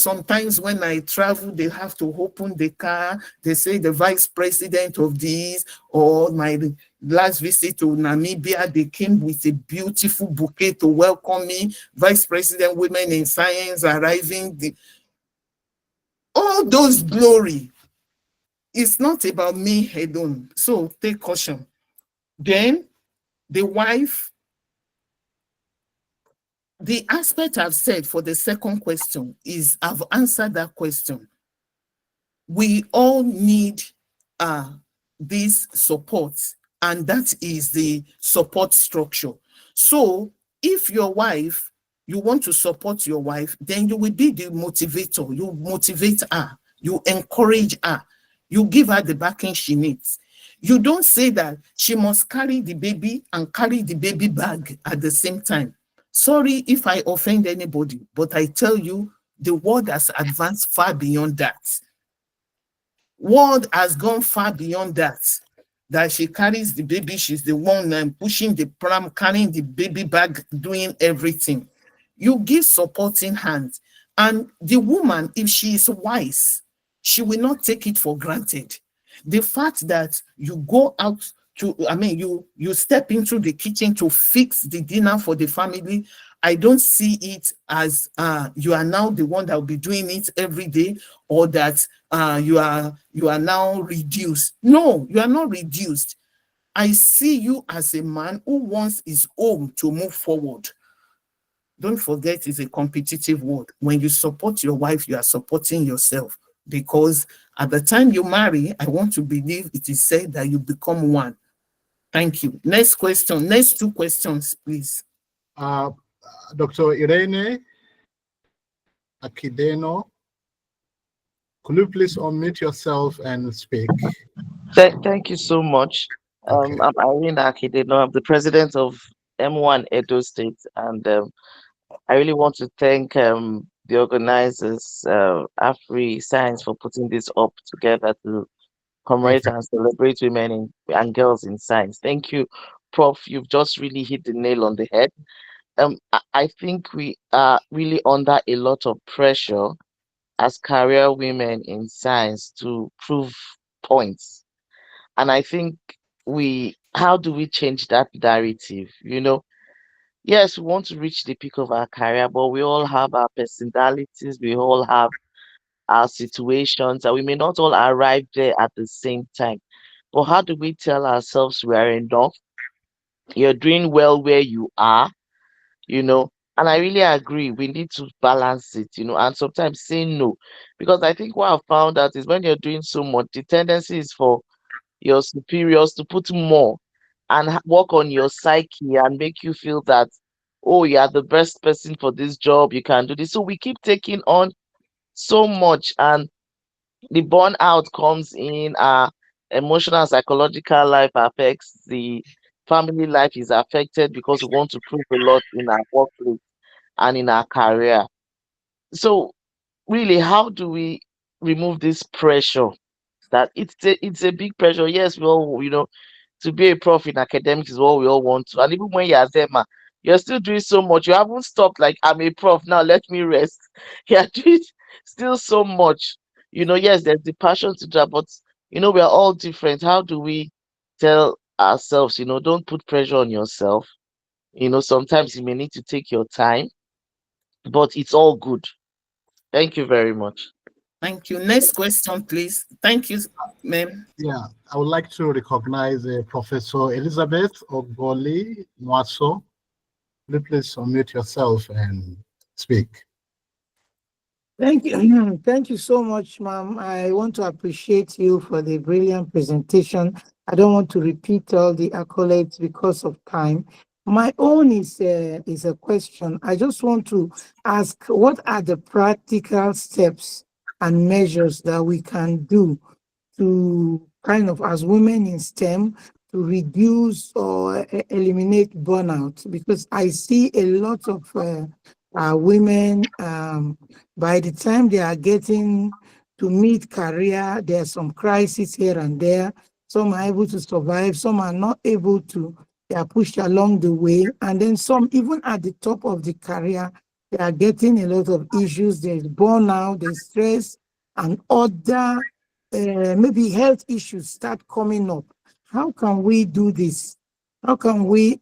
[SPEAKER 3] sometimes when I travel, they have to open the car. They say the vice president of this, or my last visit to Namibia, they came with a beautiful bouquet to welcome me. Vice President Women in Science arriving. All those glory. It's not about me alone. So take caution. Then the wife, the aspect I've said for the second question is I've answered that question. We all need this support, and that is the support structure. So if your wife, you want to support your wife, then you will be the motivator. You motivate her, you encourage her, you give her the backing she needs. You don't say that she must carry the baby and carry the baby bag at the same time. Sorry if I offend anybody, but I tell you, the world has advanced far beyond that. World has gone far beyond that. That she carries the baby, she's the one pushing the pram, carrying the baby bag, doing everything. You give supporting hands. And the woman, if she is wise, she will not take it for granted. The fact that you go out to, you step into the kitchen to fix the dinner for the family, I don't see it as you are now the one that will be doing it every day, or that you are now reduced. No, you are not reduced. I see you as a man who wants his home to move forward. Don't forget, it's a competitive world. When you support your wife, you are supporting yourself, because at the time you marry, I want to believe it is said that you become one. Thank you. Next question. Next two questions, please.
[SPEAKER 2] Dr. Irene Akideno, could you please unmute yourself and speak?
[SPEAKER 8] Thank you so much.
[SPEAKER 2] Okay.
[SPEAKER 8] I'm Irene Akideno. I'm the president of M1 Edo State, and I really want to thank the organizers, AfriScience, for putting this up together to commemorate and celebrate women and girls in science. Thank you, Prof. You've just really hit the nail on the head. I think we are really under a lot of pressure as career women in science to prove points. And I think how do we change that narrative? Yes, we want to reach the peak of our career, but we all have our personalities, we all have our situations, and we may not all arrive there at the same time. But how do we tell ourselves we are enough? You're doing well where you are, and I really agree. We need to balance it, and sometimes say no. Because I think what I've found out is when you're doing so much, the tendency is for your superiors to put more and work on your psyche and make you feel that oh, you are the best person for this job, you can do this. So we keep taking on so much, and the burnout comes in, our emotional and psychological life affects, the family life is affected because we want to prove a lot in our workplace and in our career. So really, how do we remove this pressure? That it's a big pressure. Yes, we all, to be a prof in academics is what we all want to. And even when you're there, ma, you're still doing so much. You haven't stopped, like, I'm a prof now, let me rest. You're doing still so much. Yes, there's the passion to that, but we're all different. How do we tell ourselves, don't put pressure on yourself? Sometimes you may need to take your time, but it's all good. Thank you very much.
[SPEAKER 3] Thank you. Next question, please. Thank you, ma'am.
[SPEAKER 2] Yeah, I would like to recognize Professor Elizabeth Ogoli Nwaso. Will you please unmute yourself and speak?
[SPEAKER 9] Thank you. Thank you so much, ma'am. I want to appreciate you for the brilliant presentation. I don't want to repeat all the accolades because of time. My own is a question. I just want to ask, what are the practical steps and measures that we can do to kind of, as women in STEM, to reduce or eliminate burnout? Because I see a lot of women, by the time they are getting to meet career, there's some crisis here and there. Some are able to survive, some are not able to. They are pushed along the way. And then some, even at the top of the career, they are getting a lot of issues. There's burnout, there's stress, and other maybe health issues start coming up. How can we do this? How can we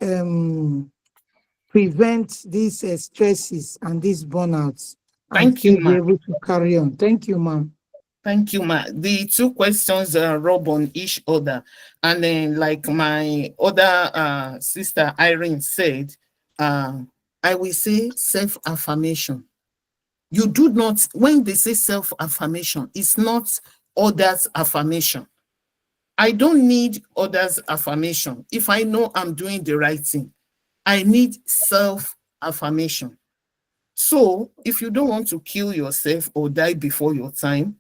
[SPEAKER 9] prevent these stresses and these burnouts and
[SPEAKER 3] Thank you,
[SPEAKER 9] still be
[SPEAKER 3] ma'am.
[SPEAKER 9] able to carry on? Thank you, ma'am.
[SPEAKER 3] Thank you, ma. The two questions rub on each other. And then, like my other sister Irene said, I will say self-affirmation. You do not, when they say self-affirmation, it's not others' affirmation. I don't need others' affirmation. If I know I'm doing the right thing, I need self-affirmation. So if you don't want to kill yourself or die before your time,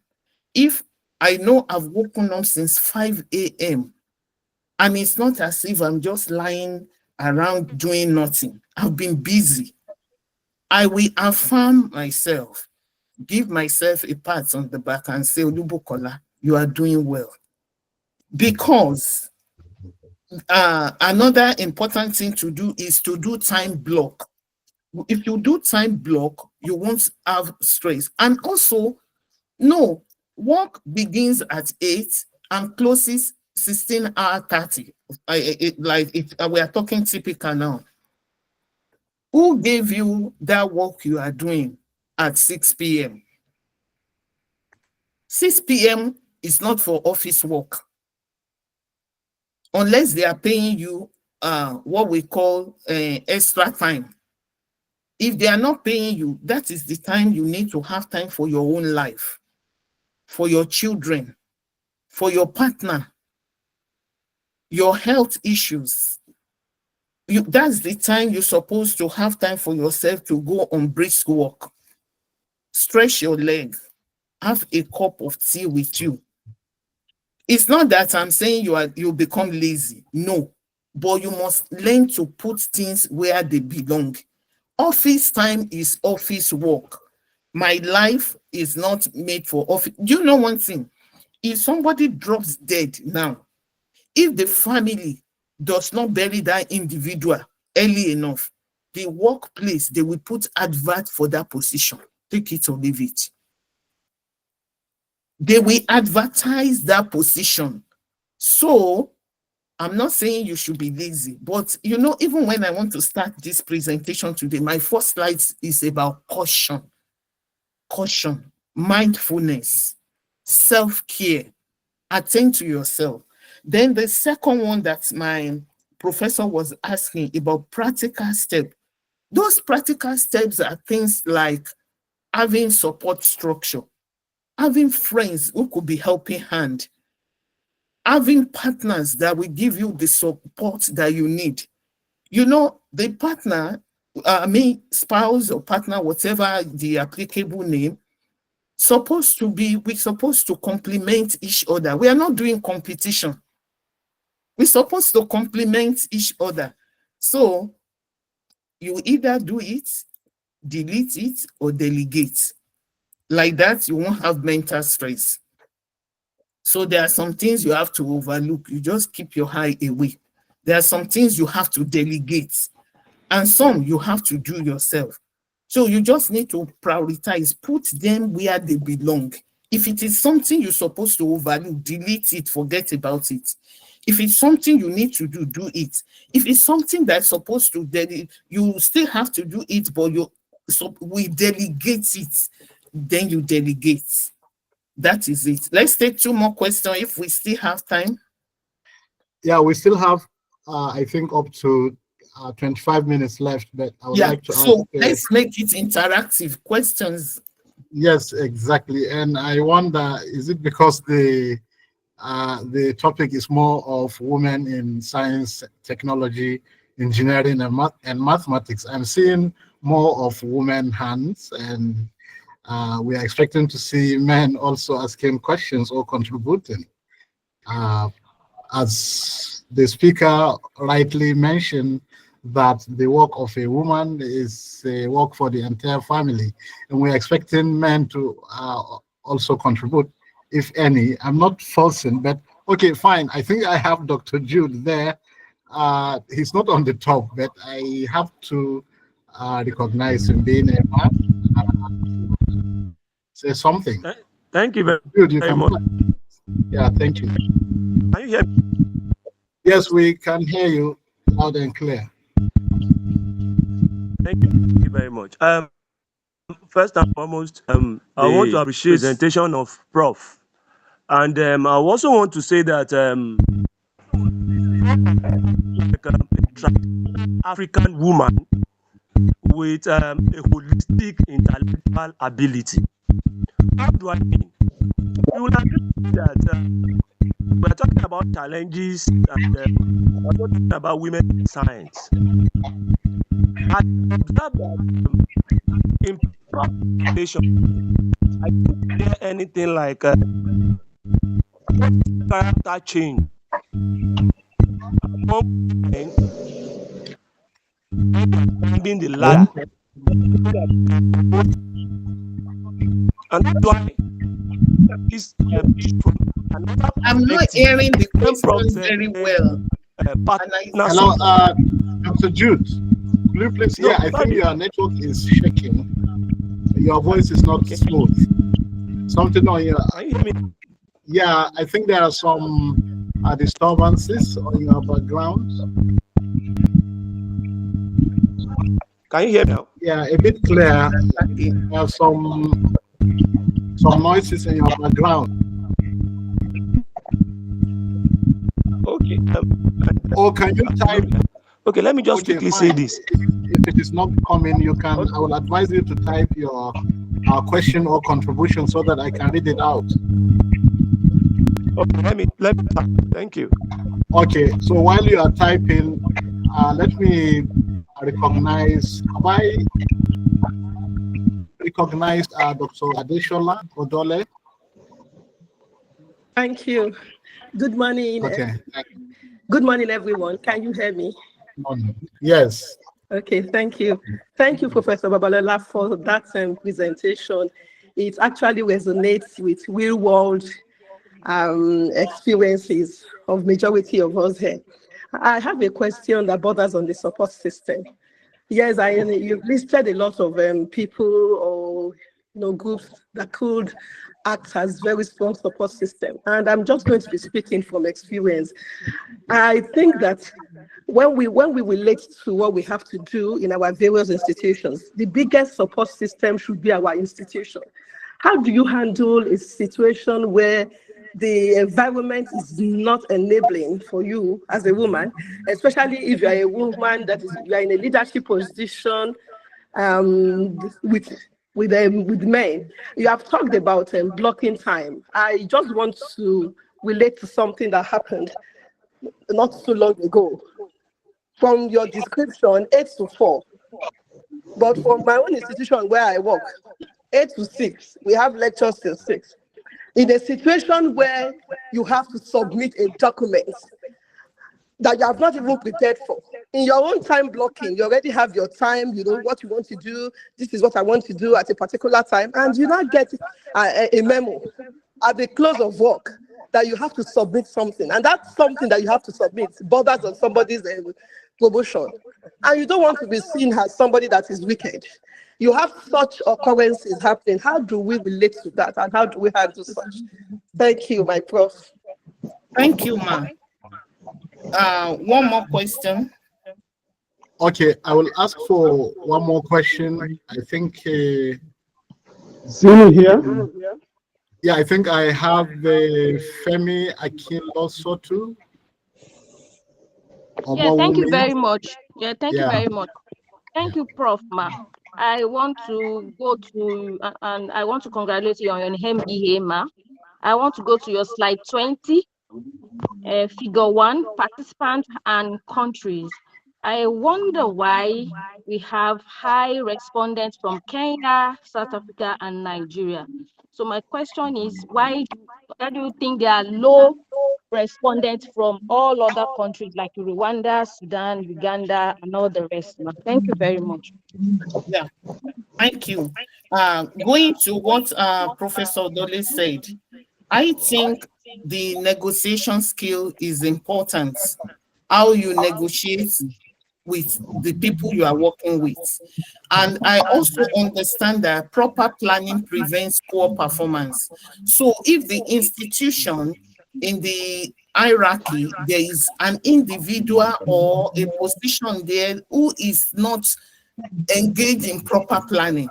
[SPEAKER 3] if I know I've woken up since 5 a.m. and it's not as if I'm just lying around doing nothing, I've been busy, I will affirm myself, give myself a pat on the back and say, Olubukola, you are doing well. Because another important thing to do is to do time block. If you do time block, you won't have stress. And also, no, work begins at 8 and closes 16:30. We are talking typical now. Who gave you that work you are doing at 6 p.m.? 6 p.m. is not for office work. Unless they are paying you what we call extra time. If they are not paying you, that is the time you need to have time for your own life, for your children, for your partner, your health issues. That's the time you're supposed to have time for yourself to go on brisk walk. Stretch your leg. Have a cup of tea with you. It's not that I'm saying you become lazy. No. But you must learn to put things where they belong. Office time is office work. My life is not made for office. Do you know one thing? If somebody drops dead now, if the family does not bury that individual early enough, the workplace, they will put advert for that position. Take it or leave it. They will advertise that position. So I'm not saying you should be lazy, but even when I want to start this presentation today, my first slide is about caution, mindfulness, self-care, attend to yourself. Then the second one that my professor was asking about practical steps. Those practical steps are things like having support structure, having friends who could be helping hand, having partners that will give you the support that you need. The partner, spouse or partner, whatever the applicable name, we're supposed to complement each other. We are not doing competition. We're supposed to complement each other. So you either do it, delete it, or delegate. Like that, you won't have mental stress. So there are some things you have to overlook. You just keep your eye away. There are some things you have to delegate, and some you have to do yourself. So you just need to prioritize, put them where they belong. If it is something you're supposed to overlook, delete it, forget about it. If it's something you need to do, do it. If it's something that's supposed to, you still have to do it, but we delegate it, then you delegate. That is it. Let's take 2 more questions if we still have time.
[SPEAKER 2] Yeah, we still have, I think, up to 25 minutes left, but I would like to ask.
[SPEAKER 3] So let's make it interactive questions.
[SPEAKER 2] Yes, exactly. And I wonder, is it because the topic is more of women in science, technology, engineering, and mathematics? I'm seeing more of women hands, and we are expecting to see men also asking questions or contributing. As the speaker rightly mentioned, that the work of a woman is a work for the entire family, and we're expecting men to also contribute, if any. I'm not forcing, but okay, fine. I think I have Dr. Jude there. He's not on the top, but I have to recognize him being a man. Say something.
[SPEAKER 10] Thank you very,
[SPEAKER 2] Jude, you
[SPEAKER 10] very
[SPEAKER 2] can
[SPEAKER 10] much.
[SPEAKER 2] Yeah, thank you.
[SPEAKER 10] Can you hear me?
[SPEAKER 2] Yes, we can hear you loud and clear.
[SPEAKER 10] Thank you very much. First and foremost, I want to appreciate the presentation of Prof. And I also want to say that African woman with a holistic intellectual ability. How do I mean? You will agree that we're talking about challenges and we're talking about women in science. I observe that in presentation, I don't hear anything like character change among women climbing the ladder. And that's why this from another
[SPEAKER 3] I'm not hearing the questions very well.
[SPEAKER 2] Hello, Dr. Jude. Could you please? Yeah, I think your network is shaking. Your voice is not smooth. Something on your. Yeah, I think there are some disturbances on your background.
[SPEAKER 10] Can you hear me now?
[SPEAKER 2] Yeah, a bit clear. There are some noises in your background.
[SPEAKER 10] Okay.
[SPEAKER 2] Or can you type?
[SPEAKER 10] Okay, let me just quickly say this.
[SPEAKER 2] If it is not coming, you can. I will advise you to type your question or contribution so that I can read it out.
[SPEAKER 10] Okay, let me thank you.
[SPEAKER 2] Okay, so while you are typing, let me recognize. Have I recognized Dr. Adeshola Odole?
[SPEAKER 11] Thank you. Good morning.
[SPEAKER 2] Okay.
[SPEAKER 11] Good morning, everyone. Can you hear me?
[SPEAKER 2] Yes.
[SPEAKER 11] Okay, thank you. Thank you, Professor Babalola, for that presentation. It actually resonates with real-world experiences of majority of us here. I have a question that borders on the support system. Yes, you've listed a lot of people or groups that could act as very strong support system. And I'm just going to be speaking from experience. I think that when we relate to what we have to do in our various institutions, the biggest support system should be our institution. How do you handle a situation where the environment is not enabling for you as a woman, especially if you are a woman you are in a leadership position with men? You have talked about blocking time. I just want to relate to something that happened not so long ago. From your description, 8 to 4, But for my own institution where I work, 8 to 6, we have lectures till 6. In a situation where you have to submit a document that you have not even prepared for, in your own time blocking, you already have your time, you know what you want to do, this is what I want to do at a particular time, and you not get a memo at the close of work that you have to submit something, and that's something that you have to submit borders on somebody's promotion, and you don't want to be seen as somebody that is wicked. You have such occurrences happening. How do we relate to that, and how do we handle such? Thank you, my prof.
[SPEAKER 3] Thank you, ma. One more question.
[SPEAKER 2] Okay, I will ask for one more question. I think.
[SPEAKER 12] Zulu here.
[SPEAKER 2] Yeah, I think I have Femi Akinlosotu.
[SPEAKER 13] Yeah, thank you very much. Yeah, thank you very much. Thank you, Prof. Ma. I want to go to, and I want to congratulate you on your MBA, Ma. I want to go to your slide 20, figure 1, participants and countries. I wonder why we have high respondents from Kenya, South Africa, and Nigeria. So my question is, why do you think there are low respondents from all other countries like Rwanda, Sudan, Uganda, and all the rest? Thank you very much.
[SPEAKER 3] Yeah, thank you. Going to what Professor Dole said, I think the negotiation skill is important. How you negotiate with the people you are working with. And I also understand that proper planning prevents poor performance. So if the institution in the hierarchy, there is an individual or a position there who is not engaged in proper planning,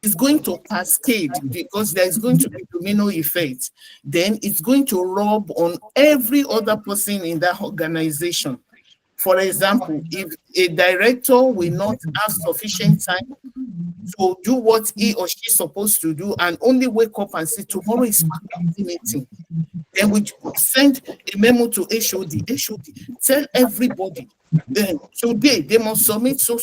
[SPEAKER 3] it's going to cascade because there's going to be domino effect. Then it's going to rub on every other person in that organization. For example, if a director will not have sufficient time to do what he or she is supposed to do and only wake up and say, tomorrow is faculty meeting, then we send a memo to HOD, tell everybody, then today they must submit so.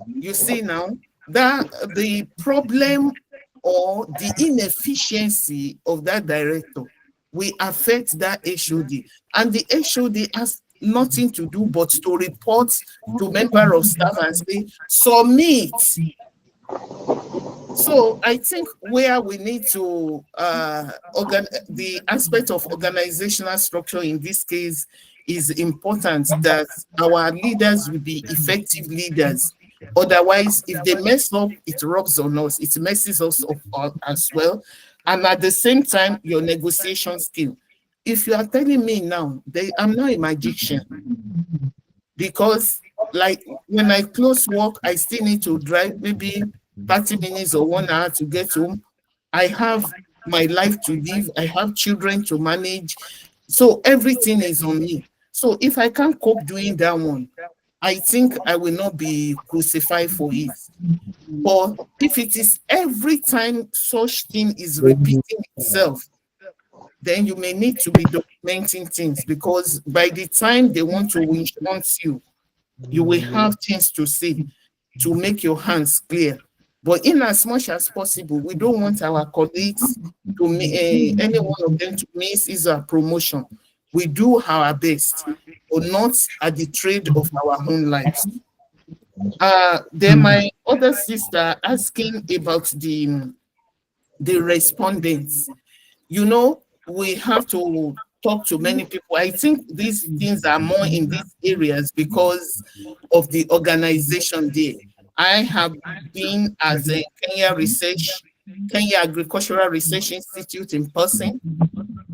[SPEAKER 3] You see now, that the problem or the inefficiency of that director will affect that HOD. And the HOD has nothing to do but to report to member of staff and say, submit. So I think where we need to, the aspect of organizational structure in this case is important, that our leaders will be effective leaders. Otherwise, if they mess up, it rubs on us, it messes us up as well. And at the same time, your negotiation skill. If you are telling me now, I'm not a magician, because like when I close work, I still need to drive maybe 30 minutes or 1 hour to get home. I have my life to live. I have children to manage. So everything is on me. So if I can't cope doing that one, I think I will not be crucified for it. But if it is every time such thing is repeating itself, then you may need to be documenting things, because by the time they want to insurance you, you will have things to say to make your hands clear. But in as much as possible, we don't want our colleagues to any one of them to miss his promotion. We do our best, but not at the trade of our own lives. Then my other sister asking about the respondents. You know, we have to talk to many people. I think these things are more in these areas because of the organization there. I have been as a Kenya Agricultural Research Institute in person.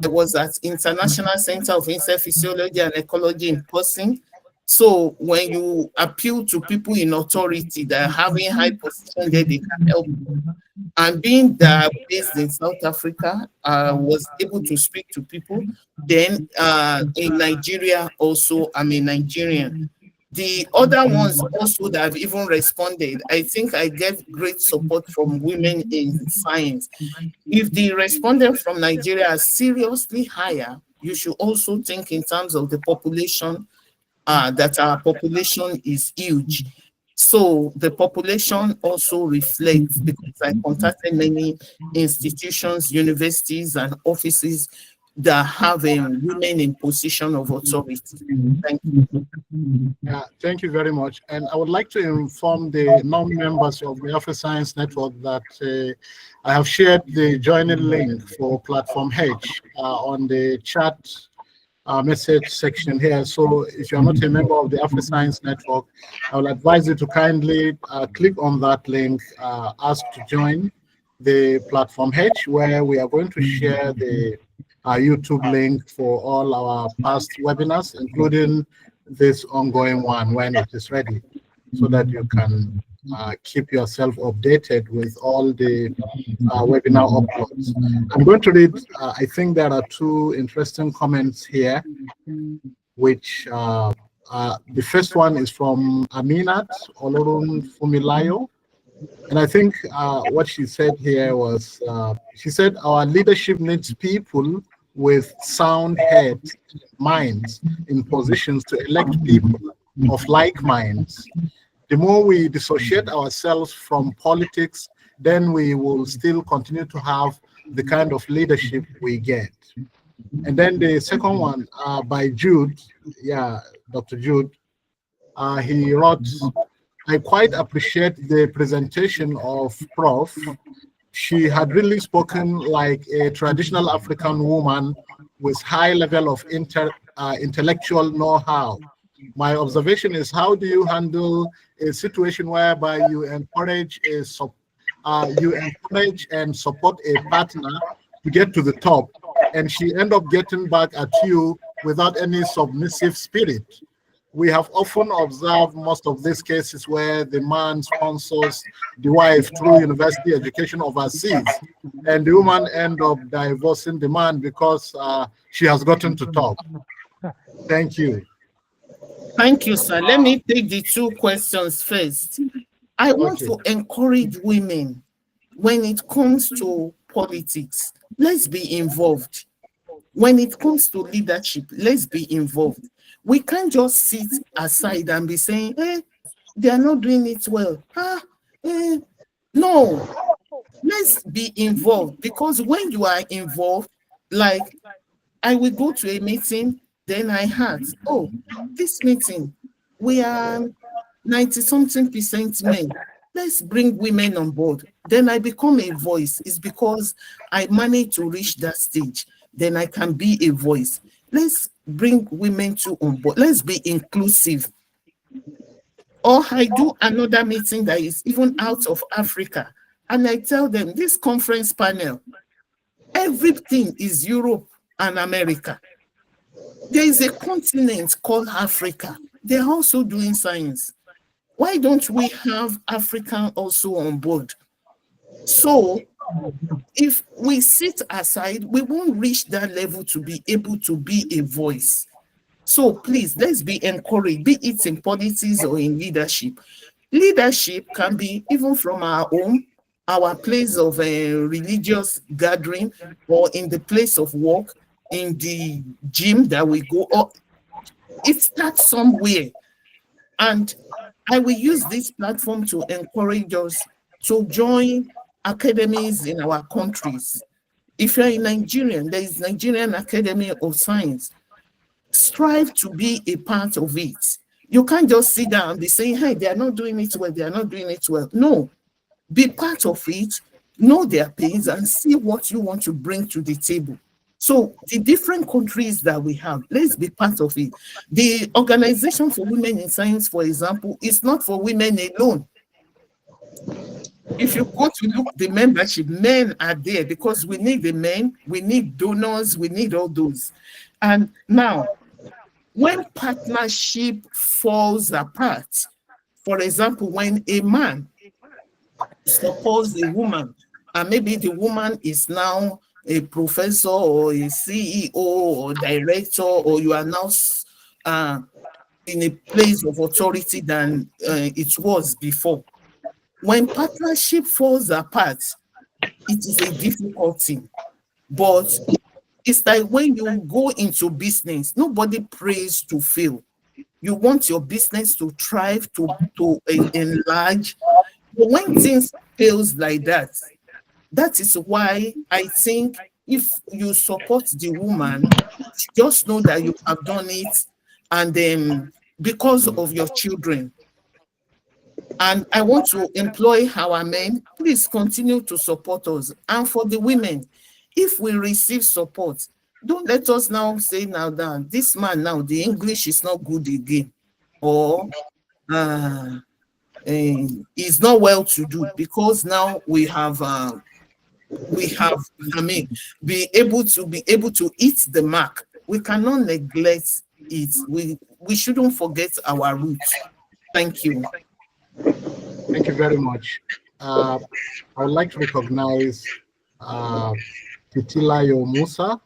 [SPEAKER 3] I was at International Center of Insect Physiology and Ecology in person. So when you appeal to people in authority that are having high position there, they can help you. And being that based in South Africa, I was able to speak to people. Then in Nigeria also, I'm a Nigerian. The other ones also that have even responded, I think I get great support from women in science. If the respondent from Nigeria is seriously higher, you should also think in terms of the population, that our population is huge. So the population also reflects, because I contacted many institutions, universities, and offices that have women in position of authority. Thank you.
[SPEAKER 2] Yeah, thank you very much. And I would like to inform the non-members of the AfriScience Network that I have shared the joining link for Platform H on the chat message section here. So if you're not a member of the AfriScience Network, I will advise you to kindly click on that link, ask to join the Platform H, where we are going to share the YouTube link for all our past webinars, including this ongoing one when it is ready, so that you can keep yourself updated with all the webinar uploads. I'm going to read, I think there are two interesting comments here, which the first one is from Aminat Olorun Fumilayo. And I think what she said here was, she said, our leadership needs people with sound heads, minds in positions to elect people of like minds. The more we dissociate ourselves from politics, then we will still continue to have the kind of leadership we get. And then the second one by Jude, Dr. Jude, he wrote, I quite appreciate the presentation of Prof. She had really spoken like a traditional African woman with high level of intellectual know-how. My observation is, how do you handle a situation whereby you encourage and support a partner to get to the top, and she end up getting back at you without any submissive spirit? We have often observed most of these cases where the man sponsors the wife through university education overseas, and the woman end up divorcing the man because she has gotten to top. Thank you.
[SPEAKER 3] Thank you, sir. Let me take the two questions first. I want to encourage women when it comes to politics. Let's be involved. When it comes to leadership, let's be involved. We can't just sit aside and be saying, they are not doing it well. No, let's be involved, because when you are involved, like I will go to a meeting, then I had, this meeting, we are 90-something% men. Let's bring women on board. Then I become a voice. It's because I managed to reach that stage. Then I can be a voice. Let's bring women on board. Let's be inclusive. Or I do another meeting that is even out of Africa, and I tell them, this conference panel, everything is Europe and America. There is a continent called Africa. They're also doing science. Why don't we have African also on board? So if we sit aside, we won't reach that level to be able to be a voice. So please, let's be encouraged, be it in politics or in leadership. Leadership can be even from our home, our place of a religious gathering, or in the place of work, in the gym that we go, or it starts somewhere. And I will use this platform to encourage us to join academies in our countries. If you're in Nigeria, there is Nigerian Academy of Science. Strive to be a part of it. You can't just sit down and be saying, hey, they are not doing it well, they are not doing it well. No, be part of it, know their pains, and see what you want to bring to the table. So the different countries that we have, let's be part of it. The Organization for Women in Science, for example, is not for women alone. If you go to look the membership, men are there because we need the men, we need donors, we need all those. And now, when partnership falls apart, for example, when a man supports a woman, and maybe the woman is now a professor or a CEO or director, or you are now in a place of authority than it was before. When partnership falls apart, it is a difficult thing. But it's like when you go into business, nobody prays to fail. You want your business to thrive, to enlarge. But when things fails like that, that is why I think if you support the woman, just know that you have done it, and then because of your children. And I want to employ our men, please continue to support us. And for the women, if we receive support, don't let us now say now that this man now, the English is not good again, or is not well to do, because now we have be able to hit the mark. We cannot neglect it. We shouldn't forget our roots. Thank you.
[SPEAKER 2] Thank you very much. I would like to recognize Titilayo Musa.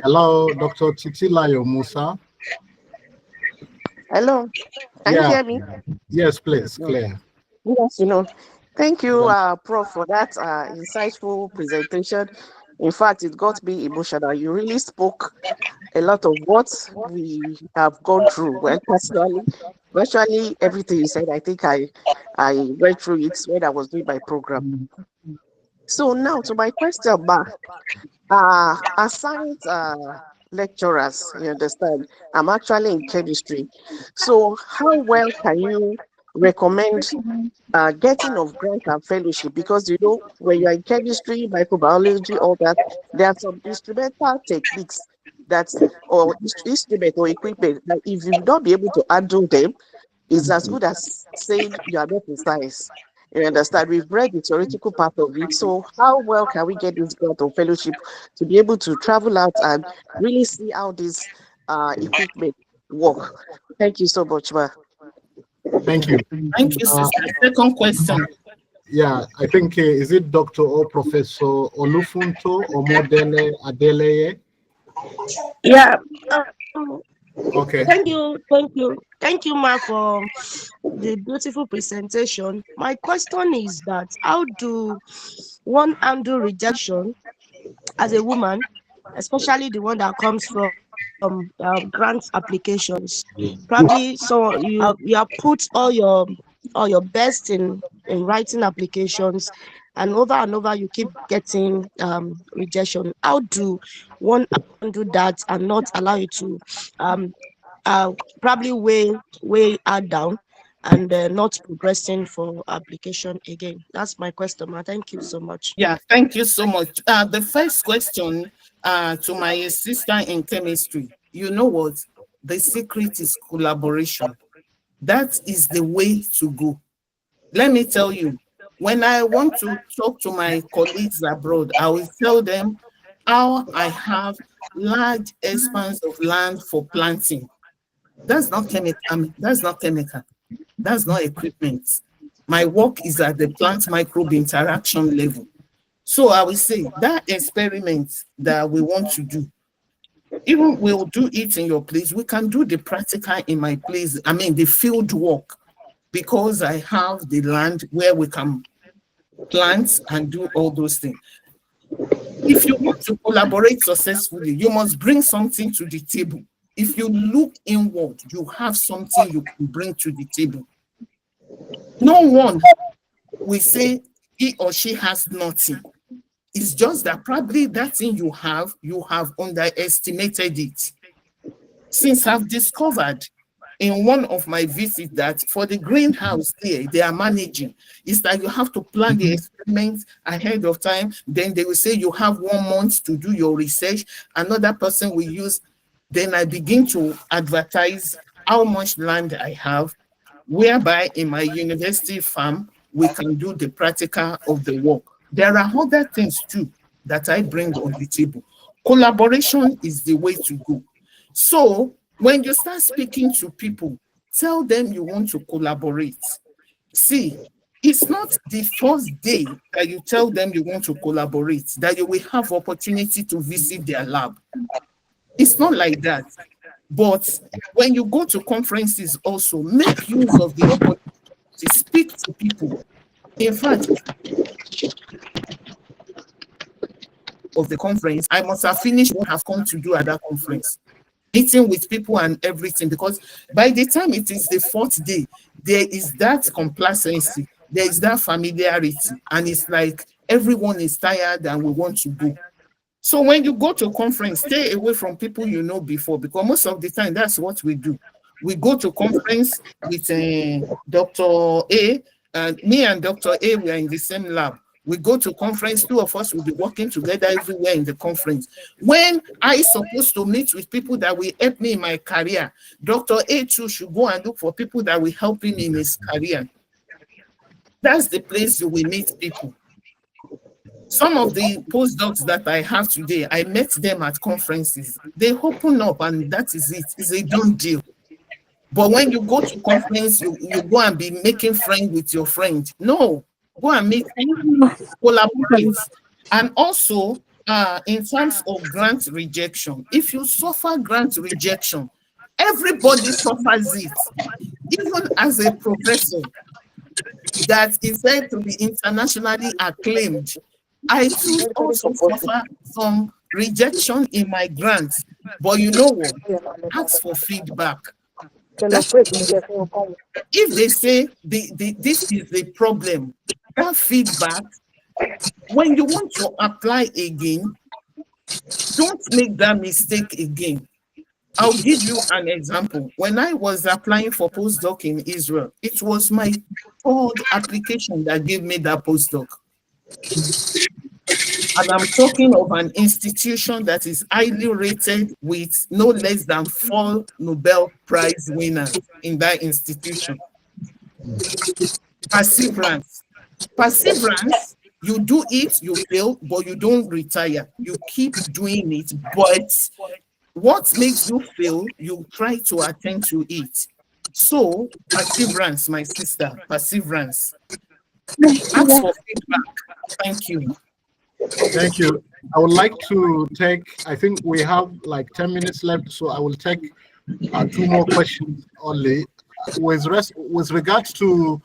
[SPEAKER 2] Hello, Dr. Titilayo Musa.
[SPEAKER 12] Hello, can you hear me?
[SPEAKER 2] Yes, please, clear.
[SPEAKER 12] Good afternoon. Thank you, Prof, for that insightful presentation. In fact, it got me emotional. You really spoke a lot of what we have gone through. Well, personally, virtually everything you said, I think I went through it when I was doing my program. So now to my question, as science lecturers, you understand, I'm actually in chemistry. So how well can you recommend getting of grant and fellowship? Because you know, when you're in chemistry, microbiology, all that, there are some instrumental techniques or instrument or equipment that if you not be able to handle them, it's as good as saying you are not in science. You understand? We've read the theoretical part of it. So how well can we get this grant or fellowship to be able to travel out and really see how this equipment work? Thank you so much, ma.
[SPEAKER 2] Thank you.
[SPEAKER 3] Thank you, sister. Second question.
[SPEAKER 2] Yeah, I think, is it Dr. or Professor Olufunto Omodele Adeleye?
[SPEAKER 14] Yeah.
[SPEAKER 2] Okay.
[SPEAKER 14] Thank you, ma, for the beautiful presentation. My question is that how do one handle rejection as a woman, especially the one that comes from grant applications? Probably so you have put all your best in writing applications, and over you keep getting rejection. How do one handle that and not allow you to probably weigh her down and not progressing for application again? That's my question, ma. Thank you so much.
[SPEAKER 3] Yeah, thank you so much. The first question to my assistant in chemistry, you know what? The secret is collaboration. That is the way to go. Let me tell you, when I want to talk to my colleagues abroad, I will tell them how I have large expanse of land for planting. That's not chemical. That's not chemical. That's not equipment. My work is at the plant microbe interaction level. So I will say that experiment that we want to do, even we'll do it in your place, we can do the practical in my place. I mean, the field work, because I have the land where we can plant and do all those things. If you want to collaborate successfully, you must bring something to the table. If you look inward, you have something you can bring to the table. No one will say he or she has nothing. It's just that probably that thing you have underestimated it. Since I've discovered in one of my visits that for the greenhouse there, they are managing. It's like you have to plan the experiment ahead of time. Then they will say you have 1 month to do your research. Another person will use. Then I begin to advertise how much land I have, whereby in my university farm, we can do the practical of the work. There are other things too that I bring on the table. Collaboration is the way to go. So when you start speaking to people, tell them you want to collaborate. See, it's not the first day that you tell them you want to collaborate that you will have opportunity to visit their lab. It's not like that. But when you go to conferences also, make use of the opportunity to speak to people. In fact, of the conference, I must have finished what I've come to do at that conference, meeting with people and everything, because by the time it is the fourth day, there is that complacency, there is that familiarity, and it's like everyone is tired and we want to go. So when you go to a conference, stay away from people you know before, because most of the time that's what we do. We go to conference with Dr. A, and me and Dr. A, we are in the same lab. We go to conference, two of us will be working together everywhere in the conference. When I supposed to meet with people that will help me in my career, Dr. A too should go and look for people that will help him in his career. That's the place you will meet people. Some of the postdocs that I have today, I met them at conferences. They open up and that is it. It's a done deal. But when you go to conference, you go and be making friends with your friend. No, go and meet, collaborate. And also, in terms of grant rejection, if you suffer grant rejection, everybody suffers it. Even as a professor that is said to be internationally acclaimed, I too also suffer some rejection in my grants. But you know what? Ask for feedback. If they say this is the problem, that feedback, when you want to apply again, don't make that mistake again. I'll give you an example. When I was applying for postdoc in Israel, it was my third application that gave me that postdoc. And I'm talking of an institution that is highly rated with no less than 4 Nobel Prize winners in that institution. Perseverance. Perseverance, you do it, you fail, but you don't retire. You keep doing it, but what makes you fail, you try to attend to it. So, perseverance, my sister, perseverance. Ask for feedback. Thank you.
[SPEAKER 2] Thank you. I would like to take, I think we have like 10 minutes left, so I will take 2 more questions only. With regards to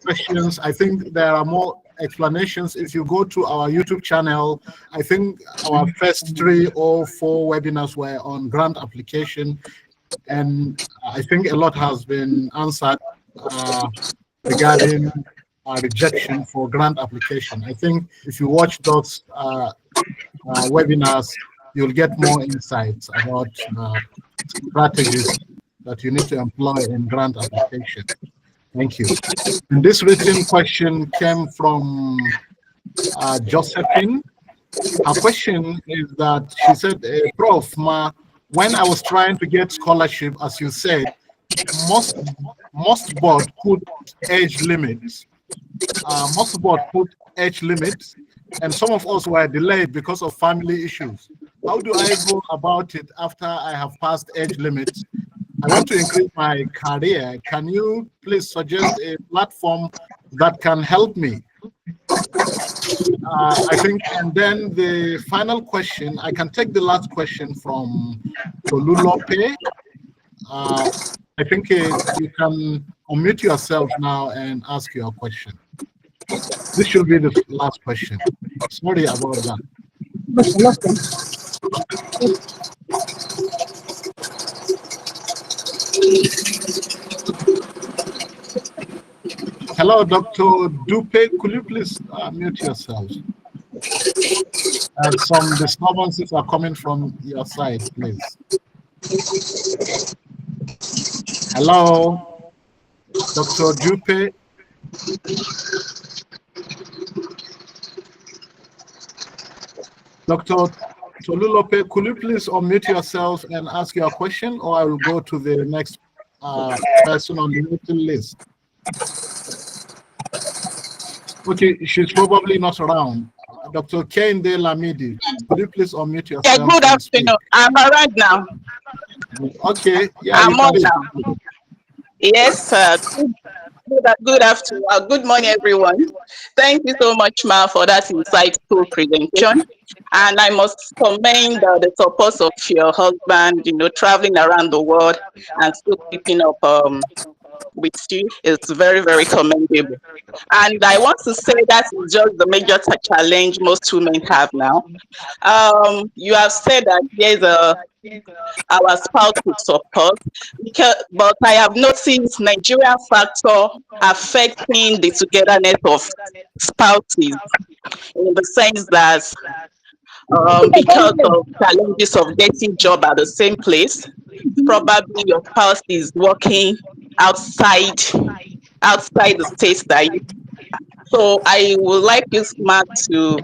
[SPEAKER 2] questions, I think there are more explanations. If you go to our YouTube channel, I think our first 3 or 4 webinars were on grant application, and I think a lot has been answered regarding rejection for grant application. I think if you watch those webinars, you'll get more insights about strategies that you need to employ in grant application. Thank you. And this written question came from Josephine. Her question is that she said, Prof, when I was trying to get scholarship, as you said, most board put age limits. Most board put age limits, and some of us were delayed because of family issues. How do I go about it after I have passed age limits? I want to increase my career. Can you please suggest a platform that can help me? I think, and then the final question, I can take the last question from Olubukola. I think you can unmute yourself now and ask your question. This should be the last question. Sorry about that. Hello, Dr. Dupe. Could you please mute yourself? Some disturbances are coming from your side, please. Hello, Dr. Dupe. Dr. Tolulope, could you please unmute yourself and ask your question, or I will go to the next person on the waiting list. Okay, she's probably not around. Dr. Kende Lamidi, could you please unmute yourself?
[SPEAKER 15] Yeah, good afternoon. I'm around now.
[SPEAKER 2] Okay, yeah,
[SPEAKER 15] I'm on now. Yes, good afternoon. Good morning, everyone. Thank you so much, Ma, for that insightful presentation. And I must commend the support of your husband, traveling around the world and still keeping up with you is very, very commendable. And I want to say that is just the major challenge most women have now. You have said that there's our spouse would support, but I have noticed Nigerian factor affecting the togetherness of spouses in the sense that because of challenges of getting job at the same place, probably your spouse is working outside the state that you. So I would like you, Smart, to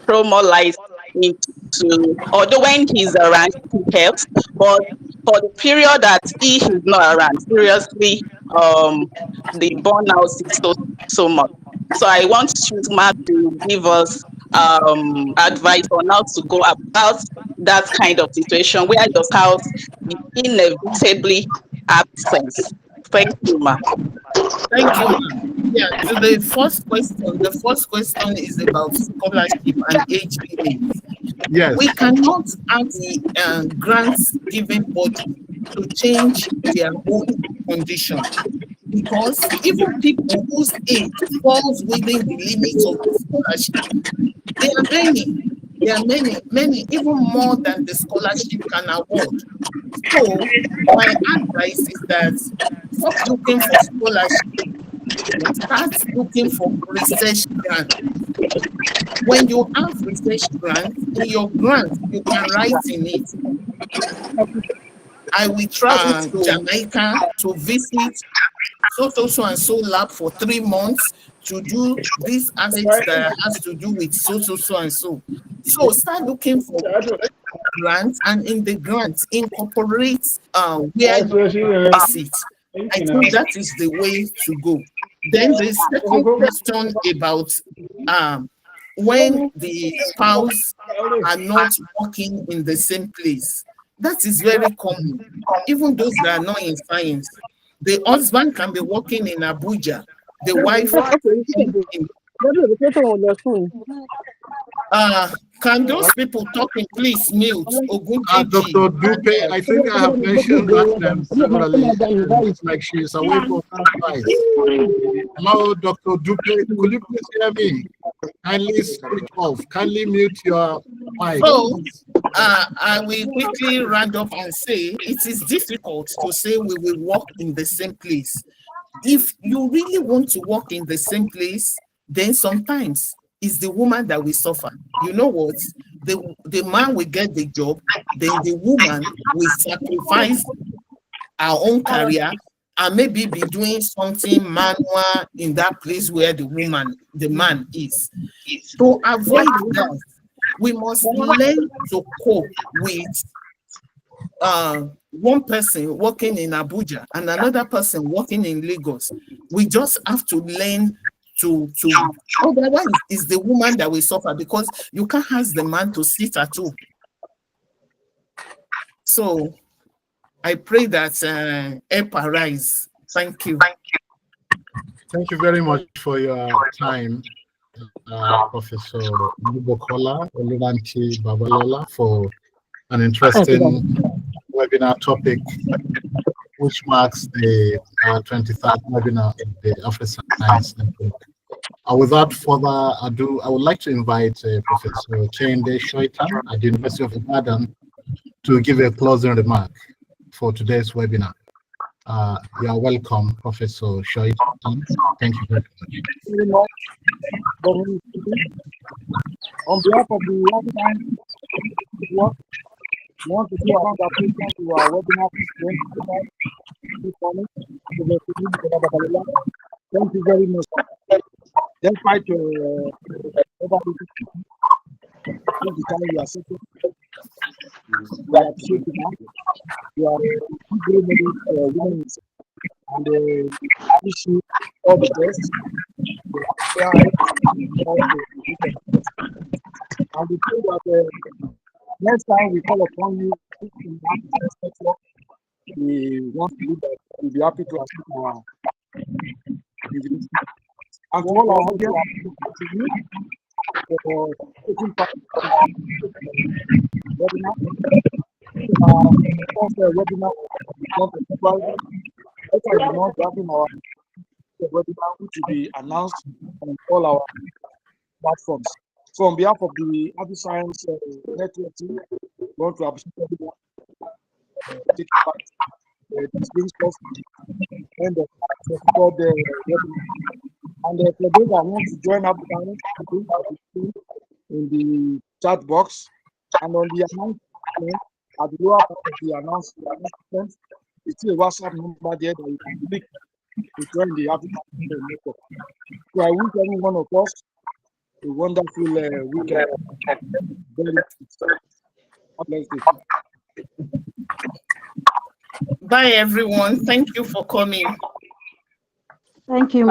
[SPEAKER 15] throw more light into, although when he's around, he helps, but for the period that he is not around, seriously, the burnout is so much. So I want you, Mark, to give us advice on how to go about that kind of situation where your spouse is inevitably absent. Thank you, Ma.
[SPEAKER 3] Thank you, ma'am. Yeah, so the first question is about scholarship and age limits.
[SPEAKER 2] Yes.
[SPEAKER 3] We cannot ask the grants giving body to change their own condition, because even people whose age falls within the limits of the scholarship, there are many. There are many, even more than the scholarship can award. So my advice is that stop looking for scholarship, start looking for research grant. When you have research grant, in your grant, you can write in it, I will travel to Jamaica to visit so and so lab for 3 months to do this aspect that has to do with so and so. So start looking for grants, and in the grants incorporate where you visit. I think that is the way to go. Then the second question about when the spouse are not working in the same place. That is very common. Even those that are not in science, the husband can be working in Abuja, the wife in can those people talking please mute?
[SPEAKER 2] Dr. Dupe, I think I have mentioned that severally. It's like she is away from her device. Hello, Dr. Dupe, could you please hear me? Kindly switch off. Kindly mute your mic.
[SPEAKER 3] So, I will quickly round up and say it is difficult to say we will work in the same place. If you really want to work in the same place, then sometimes it's the woman that will suffer. You know what? The man will get the job, then the woman will sacrifice her own career and maybe be doing something manual in that place where the man is. To avoid that, we must learn to cope with one person working in Abuja and another person working in Lagos. We just have to learn to otherwise it's the woman that will suffer, because you can't ask the man to sit at home. So I pray that help arise. Thank you.
[SPEAKER 2] Thank you very much for your time, Professor Olubukola, Babalola, for an interesting webinar topic, which marks the 23rd webinar of the AfriScience Network. Without further ado, I would like to invite Professor Chende Shoitan at the University of Ibadan to give a closing remark for today's webinar. You are welcome, Professor Shoitan. Thank you very much.
[SPEAKER 16] On behalf of the AfriScience Network, I want to give our appreciation to our webinar participants. Thank you very much. Despite your the time you are sitting, we appreciate you. You are very women, and wish you all the best. And we pray that next time we call upon you in the AfriScience Network, we want to believe that we'll be happy to assist our invitation. And to all our audience, for taking part in the webinar. First webinar, better not having our webinar, which will be announced on all our platforms. So on behalf of the AfriScience network team, we want to appreciate everyone taking part. This brings us to the end of the webinar. And for those that want to join AfriScience, in the chat box and on the announcement at the lower part of the announcement, you see a WhatsApp number there that you can click to join the AfriScience network. So I wish every one of us a wonderful weekend. Very blessed.
[SPEAKER 3] Bye, everyone. Thank you for coming.
[SPEAKER 13] Thank you.